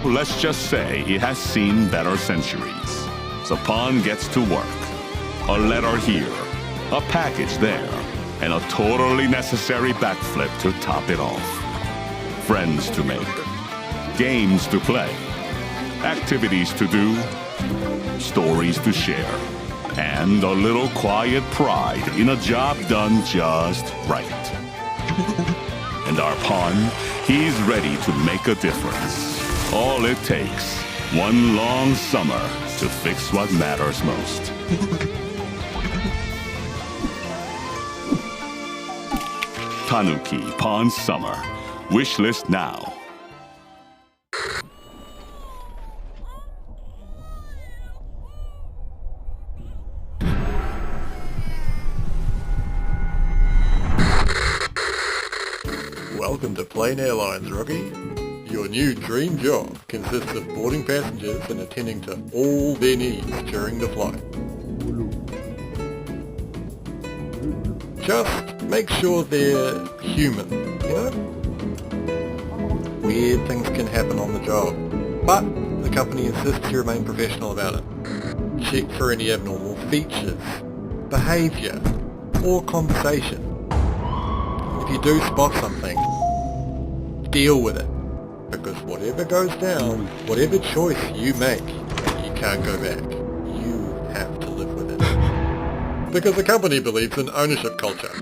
[SPEAKER 6] Let's just say it has seen better centuries. So Pawn gets to work. A letter here, a package there, and a totally necessary backflip to top it off. Friends to make, games to play, activities to do, stories to share, and a little quiet pride in a job done just right. And our Pawn, he's ready to make a difference. All it takes, one long summer to fix what matters most. Tanuki Pawn Summer. Wishlist now.
[SPEAKER 21] Welcome to Plane Airlines, rookie. Your new dream job consists of boarding passengers and attending to all their needs during the flight. Just make sure they're human, you know? Weird things can happen on the job, but the company insists you remain professional about it. Check for any abnormal features, behaviour, or conversation. If you do spot something, deal with it, because whatever goes down, whatever choice you make, you can't go back. You have to live with it. Because the company believes in ownership culture.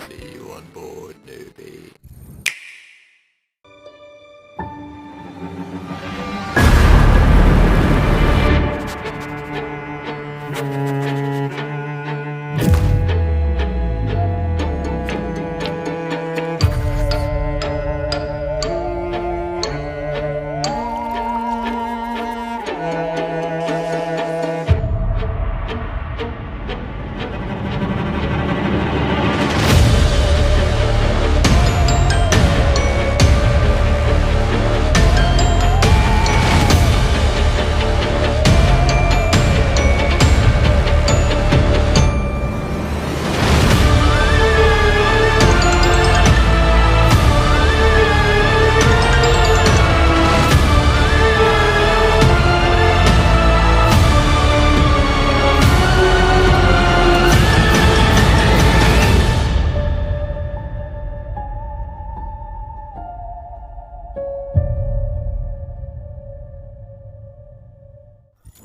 [SPEAKER 21] See you on board, newbie.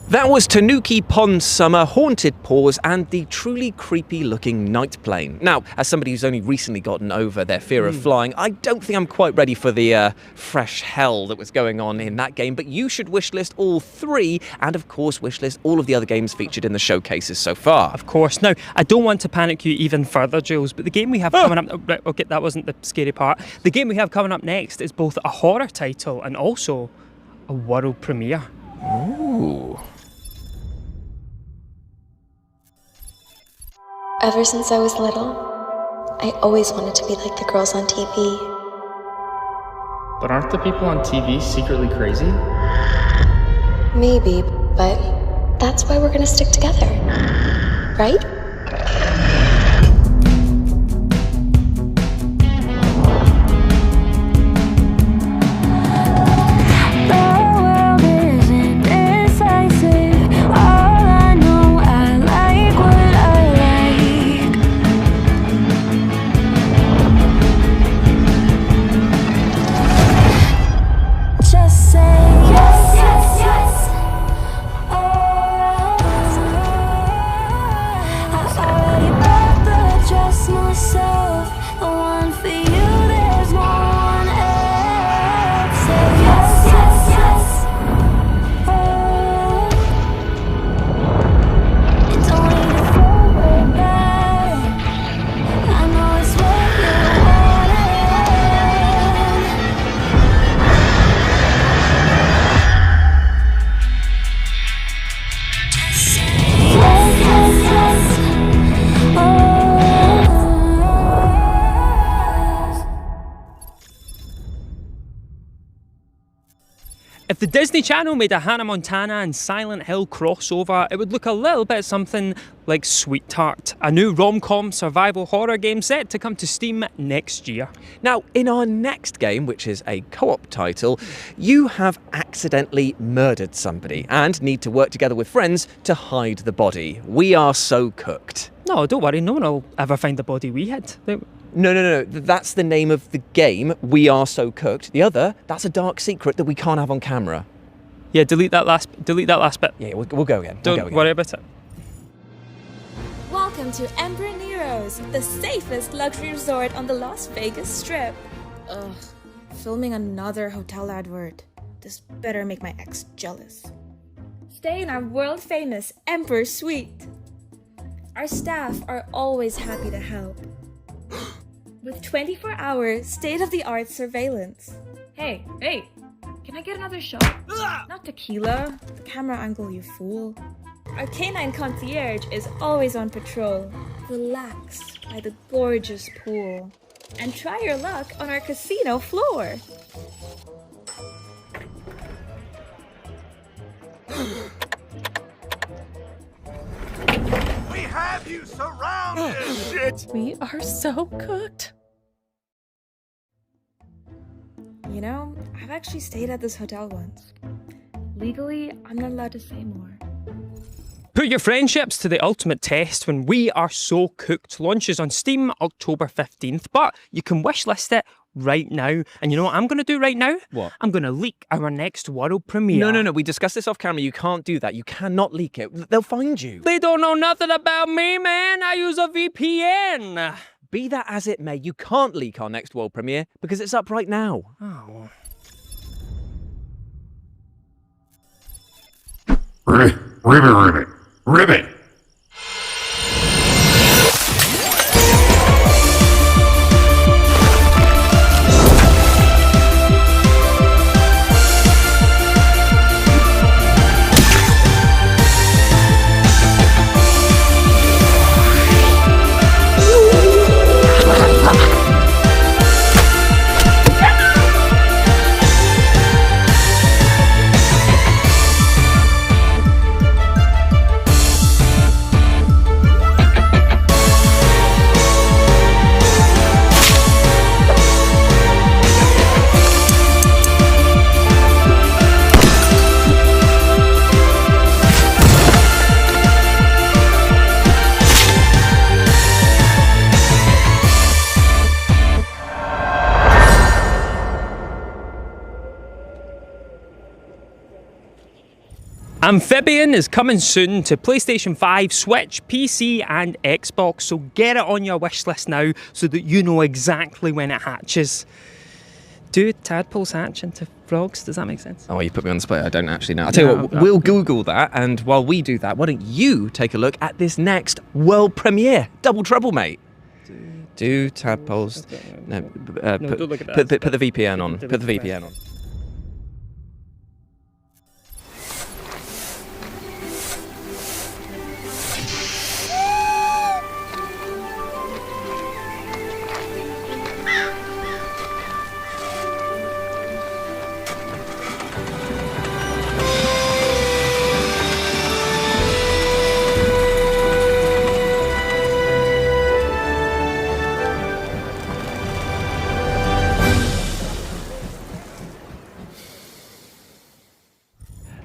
[SPEAKER 8] That was Tanuki Pond Summer, Haunted Paws, and the truly creepy looking Night Plane. Now, as somebody who's only recently gotten over their fear of flying, I don't think I'm quite ready for the fresh hell that was going on in that game, but you should wishlist all 3, and of course wishlist all of the other games featured in the showcases so far.
[SPEAKER 7] Of course. Now, I don't want to panic you even further, Jules, but the game we have coming up... Right, okay, that wasn't the scary part. The game we have coming up next is both a horror title and also a world premiere.
[SPEAKER 8] Ooh.
[SPEAKER 12] Ever since I was little, I always wanted to be like the girls on TV.
[SPEAKER 14] But aren't the people on TV secretly crazy?
[SPEAKER 12] Maybe, but that's why we're gonna stick together, right?
[SPEAKER 7] If the Disney Channel made a Hannah Montana and Silent Hill crossover, it would look a little bit something like Sweetheart, a new rom-com survival horror game set to come to Steam next year.
[SPEAKER 8] Now, in our next game, which is a co-op title, you have accidentally murdered somebody and need to work together with friends to hide the body. We are so cooked.
[SPEAKER 7] No, don't worry, no one will ever find the body we hid.
[SPEAKER 8] No. That's the name of the game, We Are So Cooked. The other, that's a dark secret that we can't have on camera.
[SPEAKER 7] Yeah, delete that last bit.
[SPEAKER 8] Yeah, we'll go again.
[SPEAKER 7] Don't worry about it.
[SPEAKER 16] Welcome to Emperor Nero's, the safest luxury resort on the Las Vegas Strip. Ugh, filming another hotel advert. This better make my ex jealous. Stay in our world-famous Emperor Suite. Our staff are always happy to help. With 24-hour, state-of-the-art surveillance. Hey, can I get another shot? Not tequila. The camera angle, you fool. Our canine concierge is always on patrol. Relax by the gorgeous pool. And try your luck on our casino floor.
[SPEAKER 18] We have you surrounded! Shit!
[SPEAKER 16] We are so cooked. You know, I've actually stayed at this hotel once. Legally, I'm not allowed to say more.
[SPEAKER 7] Put your friendships to the ultimate test when We Are So Cooked launches on Steam October 15th, but you can wishlist it right now. And you know what I'm going to do right now?
[SPEAKER 8] What?
[SPEAKER 7] I'm going to leak our next world premiere.
[SPEAKER 8] No. We discussed this off camera. You can't do that. You cannot leak it. They'll find you.
[SPEAKER 7] They don't know nothing about me, man. I use a VPN.
[SPEAKER 8] Be that as it may, you can't leak our next world premiere because it's up right now.
[SPEAKER 7] Oh.
[SPEAKER 18] Ribbit!
[SPEAKER 7] Amphibian is coming soon to PlayStation 5, Switch, PC and Xbox, so get it on your wish list now so that you know exactly when it hatches. Do tadpoles hatch into frogs? Does that make sense?
[SPEAKER 8] Oh, you put me on the spot. I don't actually know. I'll tell you what, we'll Google that, and while we do that, why don't you take a look at this next world premiere? Double trouble, mate. Do tadpoles... No,
[SPEAKER 7] don't look at that.
[SPEAKER 8] Put the VPN on. Put the VPN on.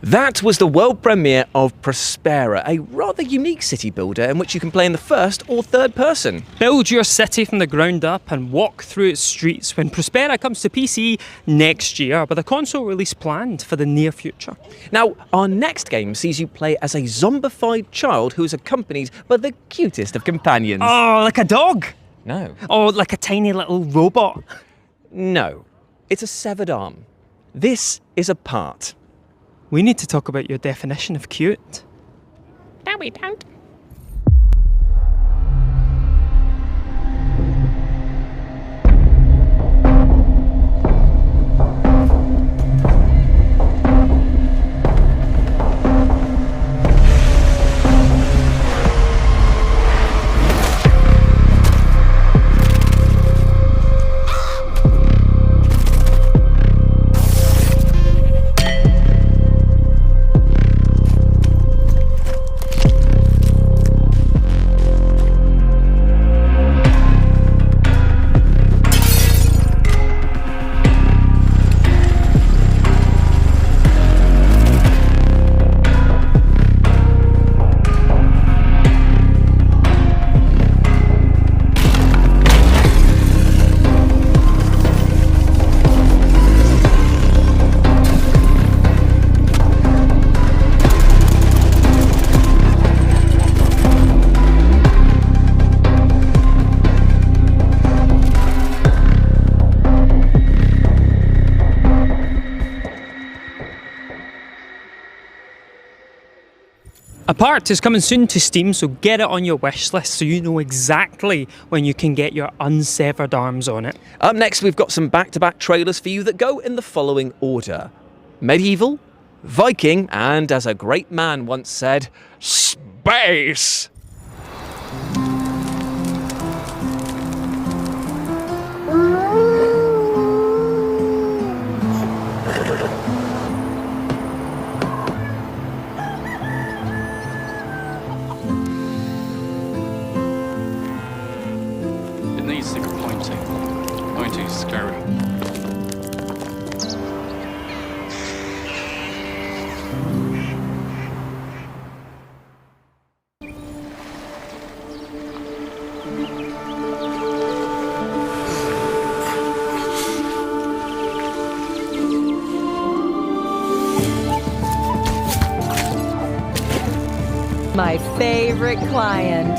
[SPEAKER 8] That was the world premiere of Prospera, a rather unique city builder in which you can play in the first or third person.
[SPEAKER 7] Build your city from the ground up and walk through its streets when Prospera comes to PC next year, with a console release planned for the near future.
[SPEAKER 8] Now, our next game sees you play as a zombified child who is accompanied by the cutest of companions.
[SPEAKER 7] Oh, like a dog?
[SPEAKER 8] No.
[SPEAKER 7] Oh, like a tiny little robot?
[SPEAKER 8] No. It's a severed arm. This is a part.
[SPEAKER 7] We need to talk about your definition of cute.
[SPEAKER 2] No, we don't.
[SPEAKER 7] A part is coming soon to Steam, so get it on your wish list so you know exactly when you can get your unsevered arms on it.
[SPEAKER 8] Up next, we've got some back-to-back trailers for you that go in the following order: Medieval, Viking, and, as a great man once said, space!
[SPEAKER 13] It needs the pointing. Pointing is scary.
[SPEAKER 17] My favorite client.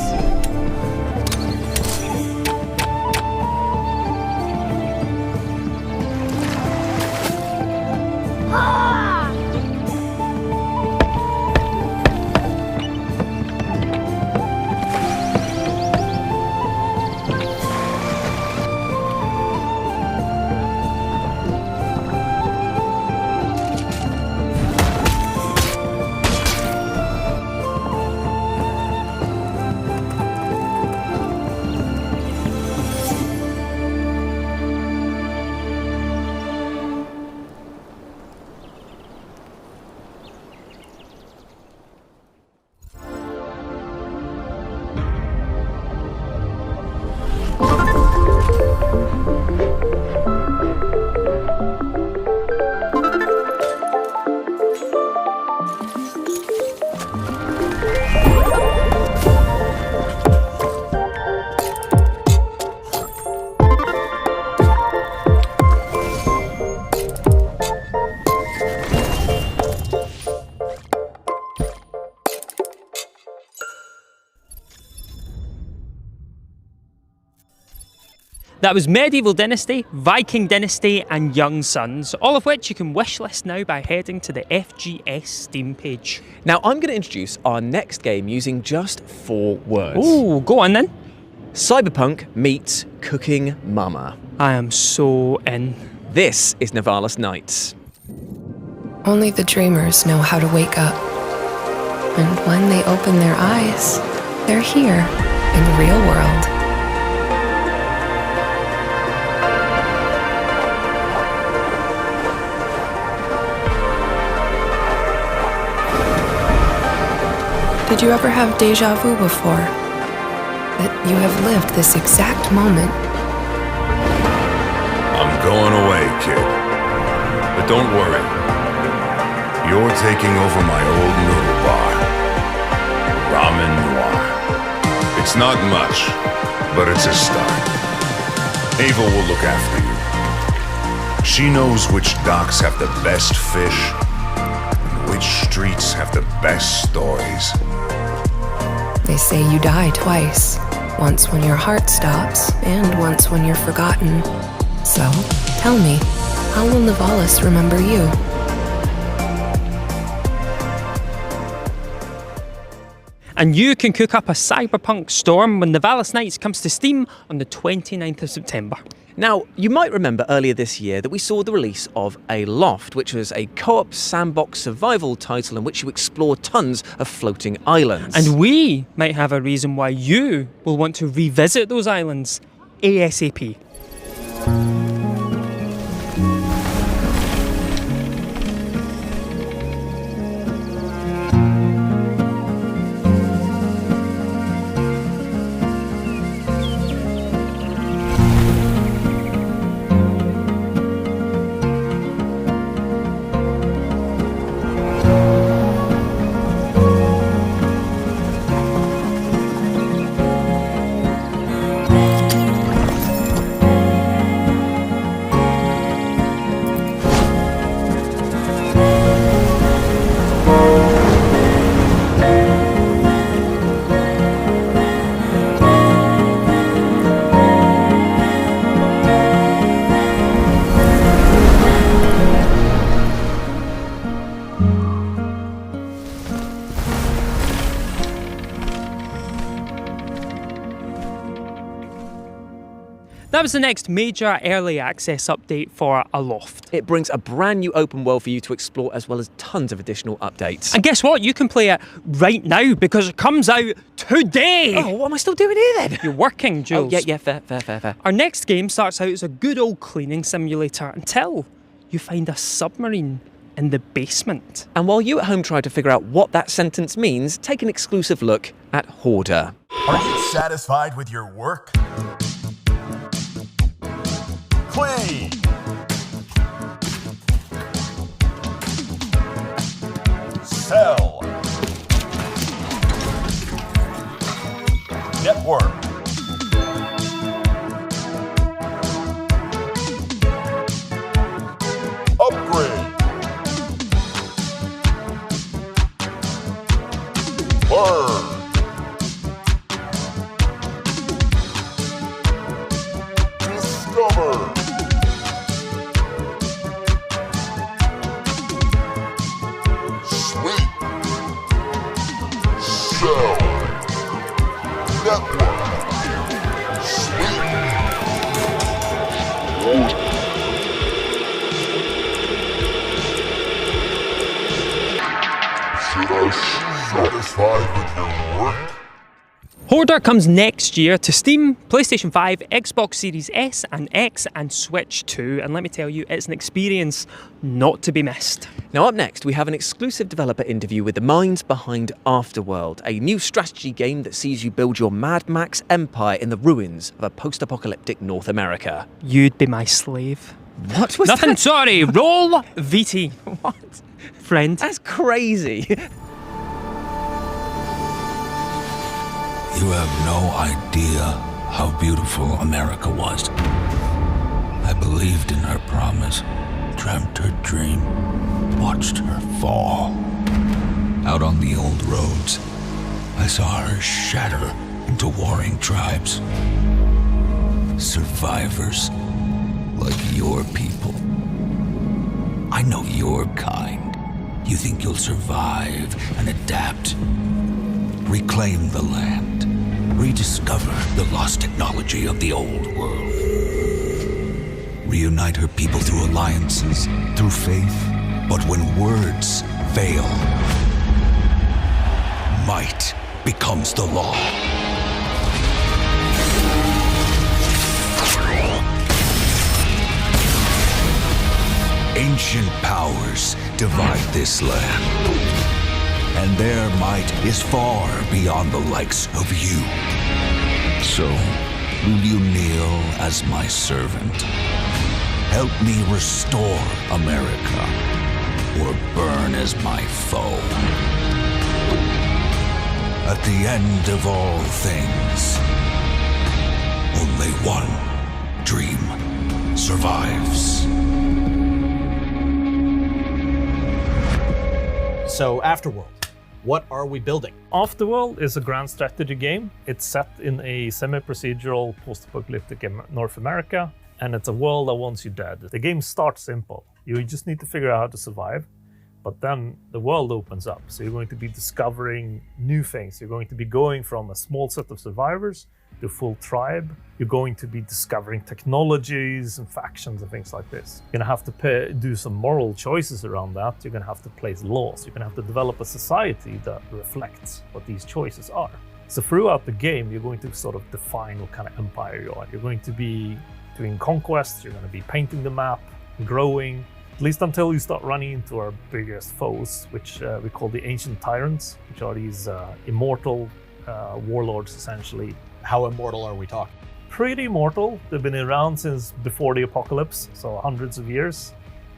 [SPEAKER 7] That was Medieval Dynasty, Viking Dynasty and Young Sons, all of which you can wishlist now by heading to the FGS Steam page.
[SPEAKER 8] Now I'm going to introduce our next game using just 4 words.
[SPEAKER 7] Ooh, go on then.
[SPEAKER 8] Cyberpunk meets Cooking Mama.
[SPEAKER 7] I am so in.
[SPEAKER 8] This is Nivalis Nights.
[SPEAKER 20] Only the dreamers know how to wake up. And when they open their eyes, they're here in the real world. Did you ever have déjà vu before? That you have lived this exact moment?
[SPEAKER 3] I'm going away, kid. But don't worry. You're taking over my old noodle bar. Ramen Noir. It's not much, but it's a start. Ava will look after you. She knows which docks have the best fish, and which streets have the best stories.
[SPEAKER 20] They say you die twice. Once when your heart stops, and once when you're forgotten. So, tell me, how will Nivalis remember you?
[SPEAKER 7] And you can cook up a cyberpunk storm when Nivalis Nights comes to Steam on the 29th of September.
[SPEAKER 8] Now, you might remember earlier this year that we saw the release of Aloft, which was a co-op sandbox survival title in which you explore tons of floating islands.
[SPEAKER 7] And we might have a reason why you will want to revisit those islands ASAP. That was the next major early access update for Aloft.
[SPEAKER 8] It brings a brand new open world for you to explore, as well as tons of additional updates.
[SPEAKER 7] And guess what? You can play it right now because it comes out today.
[SPEAKER 8] Oh, what am I still doing here then?
[SPEAKER 7] You're working, Jules.
[SPEAKER 8] Oh, yeah, fair.
[SPEAKER 7] Our next game starts out as a good old cleaning simulator until you find a submarine in the basement.
[SPEAKER 8] And while you at home try to figure out what that sentence means, take an exclusive look at Hoarder.
[SPEAKER 22] Are you satisfied with your work? Clean! Sell! Network! Upgrade! Learn! Discover! Sweet! Sell! Network! Sweet! Should I see satisfied with your work?
[SPEAKER 7] Hoarder comes next year to Steam, PlayStation 5, Xbox Series S and X and Switch 2, and let me tell you, it's an experience not to be missed.
[SPEAKER 8] Now up next, we have an exclusive developer interview with the minds behind Afterworld, a new strategy game that sees you build your Mad Max empire in the ruins of a post-apocalyptic North America.
[SPEAKER 7] You'd be my slave.
[SPEAKER 8] What was
[SPEAKER 7] Nothing,
[SPEAKER 8] that?
[SPEAKER 7] sorry, roll VT.
[SPEAKER 8] What?
[SPEAKER 7] Friend.
[SPEAKER 8] That's crazy.
[SPEAKER 3] You have no idea how beautiful America was. I believed in her promise, dreamt her dream, watched her fall. Out on the old roads, I saw her shatter into warring tribes. Survivors, like your people. I know your kind. You think you'll survive and adapt, reclaim the land, rediscover the lost technology of the old world. Reunite her people through alliances, through faith. But when words fail, might becomes the law. Ancient powers divide this land, and their might is far beyond the likes of you. So, will you kneel as my servant? Help me restore America, or burn as my foe? At the end of all things, only one dream survives.
[SPEAKER 1] So, Afterworld, what are we building?
[SPEAKER 4] Afterworld is a grand strategy game. It's set in a semi-procedural post-apocalyptic North America, and it's a world that wants you dead. The game starts simple. You just need to figure out how to survive, but then the world opens up. So you're going to be discovering new things. You're going to be going from a small set of survivors to a full tribe. You're going to be discovering technologies and factions and things like this. You're going to have to do some moral choices around that. You're going to have to place laws. You're going to have to develop a society that reflects what these choices are. So throughout the game, you're going to sort of define what kind of empire you are. You're going to be doing conquests. You're going to be painting the map, growing, at least until you start running into our biggest foes, which we call the ancient tyrants, which are these immortal warlords, essentially.
[SPEAKER 1] How immortal are we talking?
[SPEAKER 4] Pretty immortal. They've been around since before the apocalypse, so hundreds of years.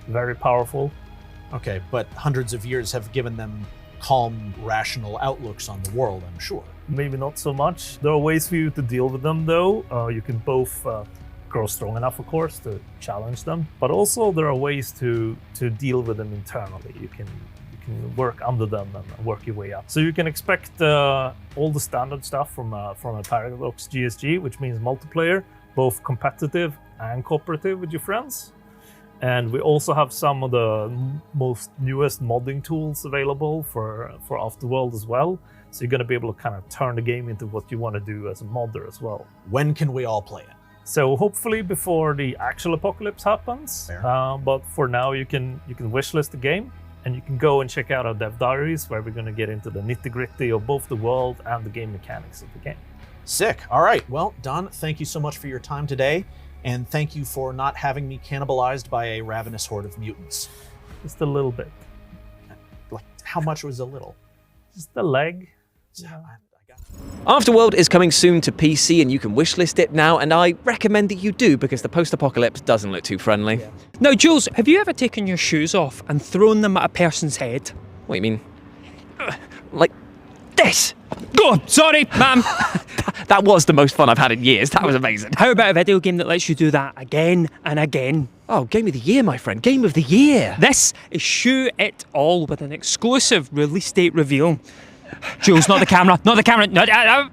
[SPEAKER 4] Very powerful.
[SPEAKER 1] Okay, but hundreds of years have given them calm, rational outlooks on the world, I'm sure.
[SPEAKER 4] Maybe not so much. There are ways for you to deal with them, though. You can both grow strong enough, of course, to challenge them, but also there are ways to deal with them internally. You can work under them and work your way up. So you can expect all the standard stuff from a Paradox GSG, which means multiplayer, both competitive and cooperative with your friends. And we also have some of the most newest modding tools available for Afterworld as well. So you're going to be able to kind of turn the game into what you want to do as a modder as well.
[SPEAKER 1] When can we all play it?
[SPEAKER 4] So hopefully before the actual apocalypse happens. But for now, you can wishlist the game. And you can go and check out our dev diaries, where we're going to get into the nitty-gritty of both the world and the game mechanics of the game.
[SPEAKER 1] Sick. All right. Well, Don, thank you so much for your time today. And thank you for not having me cannibalized by a ravenous horde of mutants.
[SPEAKER 4] Just a little bit.
[SPEAKER 1] Like, how much was a little?
[SPEAKER 4] Just a leg.
[SPEAKER 1] Yeah.
[SPEAKER 8] Afterworld is coming soon to PC, and you can wishlist it now, and I recommend that you do, because the post-apocalypse doesn't look too friendly.
[SPEAKER 7] Yeah. Now, Jules, have you ever taken your shoes off and thrown them at a person's head?
[SPEAKER 8] What do you mean? Like this?
[SPEAKER 7] Oh, sorry, ma'am.
[SPEAKER 8] That was the most fun I've had in years. That was amazing.
[SPEAKER 7] How about a video game that lets you do that again and again?
[SPEAKER 8] Oh, Game of the Year, my friend. Game of the Year.
[SPEAKER 7] This is Shoe It All with an exclusive release date reveal. Jules, not the camera, not the camera. No.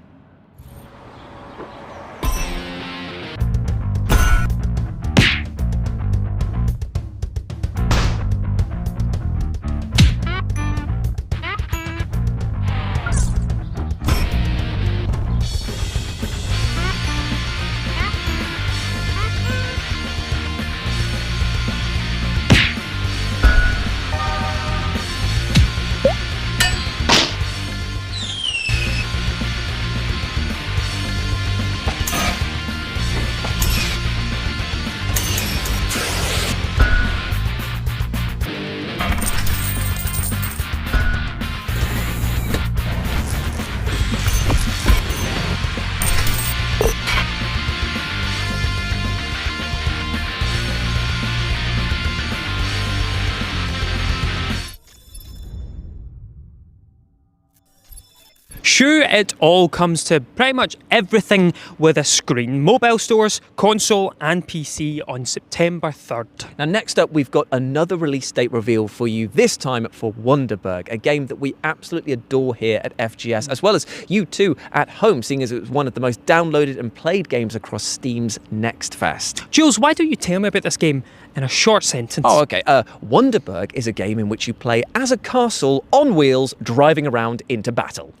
[SPEAKER 7] Sure, it all comes to pretty much everything with a screen. Mobile stores, console and PC on September 3rd.
[SPEAKER 8] Now next up, we've got another release date reveal for you, this time for Wonderberg, a game that we absolutely adore here at FGS, as well as you too at home, seeing as it was one of the most downloaded and played games across Steam's Next Fest.
[SPEAKER 7] Jules, why don't you tell me about this game in a short sentence?
[SPEAKER 8] Oh, okay. Wonderberg is a game in which you play as a castle on wheels driving around into battle.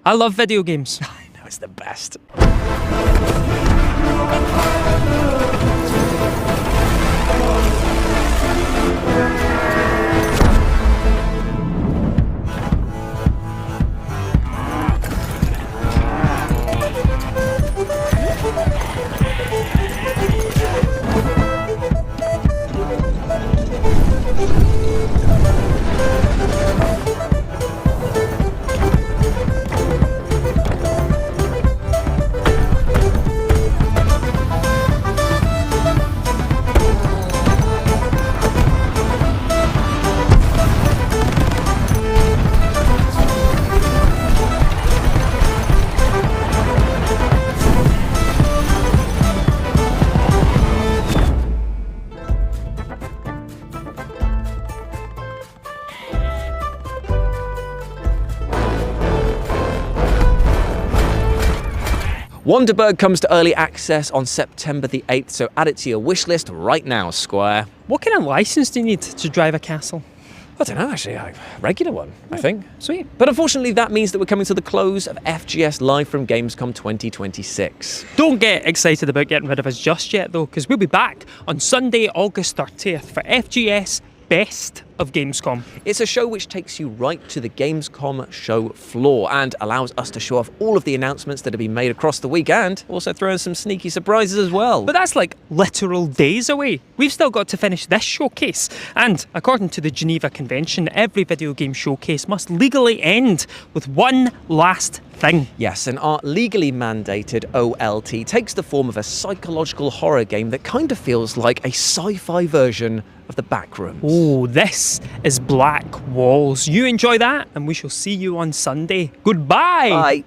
[SPEAKER 7] I love video games.
[SPEAKER 8] I know, it's the best. Wonderberg comes to early access on September the 8th, so add it to your wish list right now, Squire.
[SPEAKER 7] What kind of license do you need to drive a castle?
[SPEAKER 8] I don't know, actually. A regular one, I think. Sweet. But unfortunately, that means that we're coming to the close of FGS Live from Gamescom 2026.
[SPEAKER 7] Don't get excited about getting rid of us just yet, though, because we'll be back on Sunday, August 30th for FGS Best of Gamescom.
[SPEAKER 8] It's a show which takes you right to the Gamescom show floor and allows us to show off all of the announcements that have been made across the week and also throw in some sneaky surprises as well.
[SPEAKER 7] But that's like literal days away. We've still got to finish this showcase. And according to the Geneva Convention, every video game showcase must legally end with one last thing.
[SPEAKER 8] Yes, and our legally mandated OLT takes the form of a psychological horror game that kind of feels like a sci-fi version of the Backrooms.
[SPEAKER 7] Oh, this is Black Walls. You enjoy that, and we shall see you on Sunday. Goodbye!
[SPEAKER 8] Bye.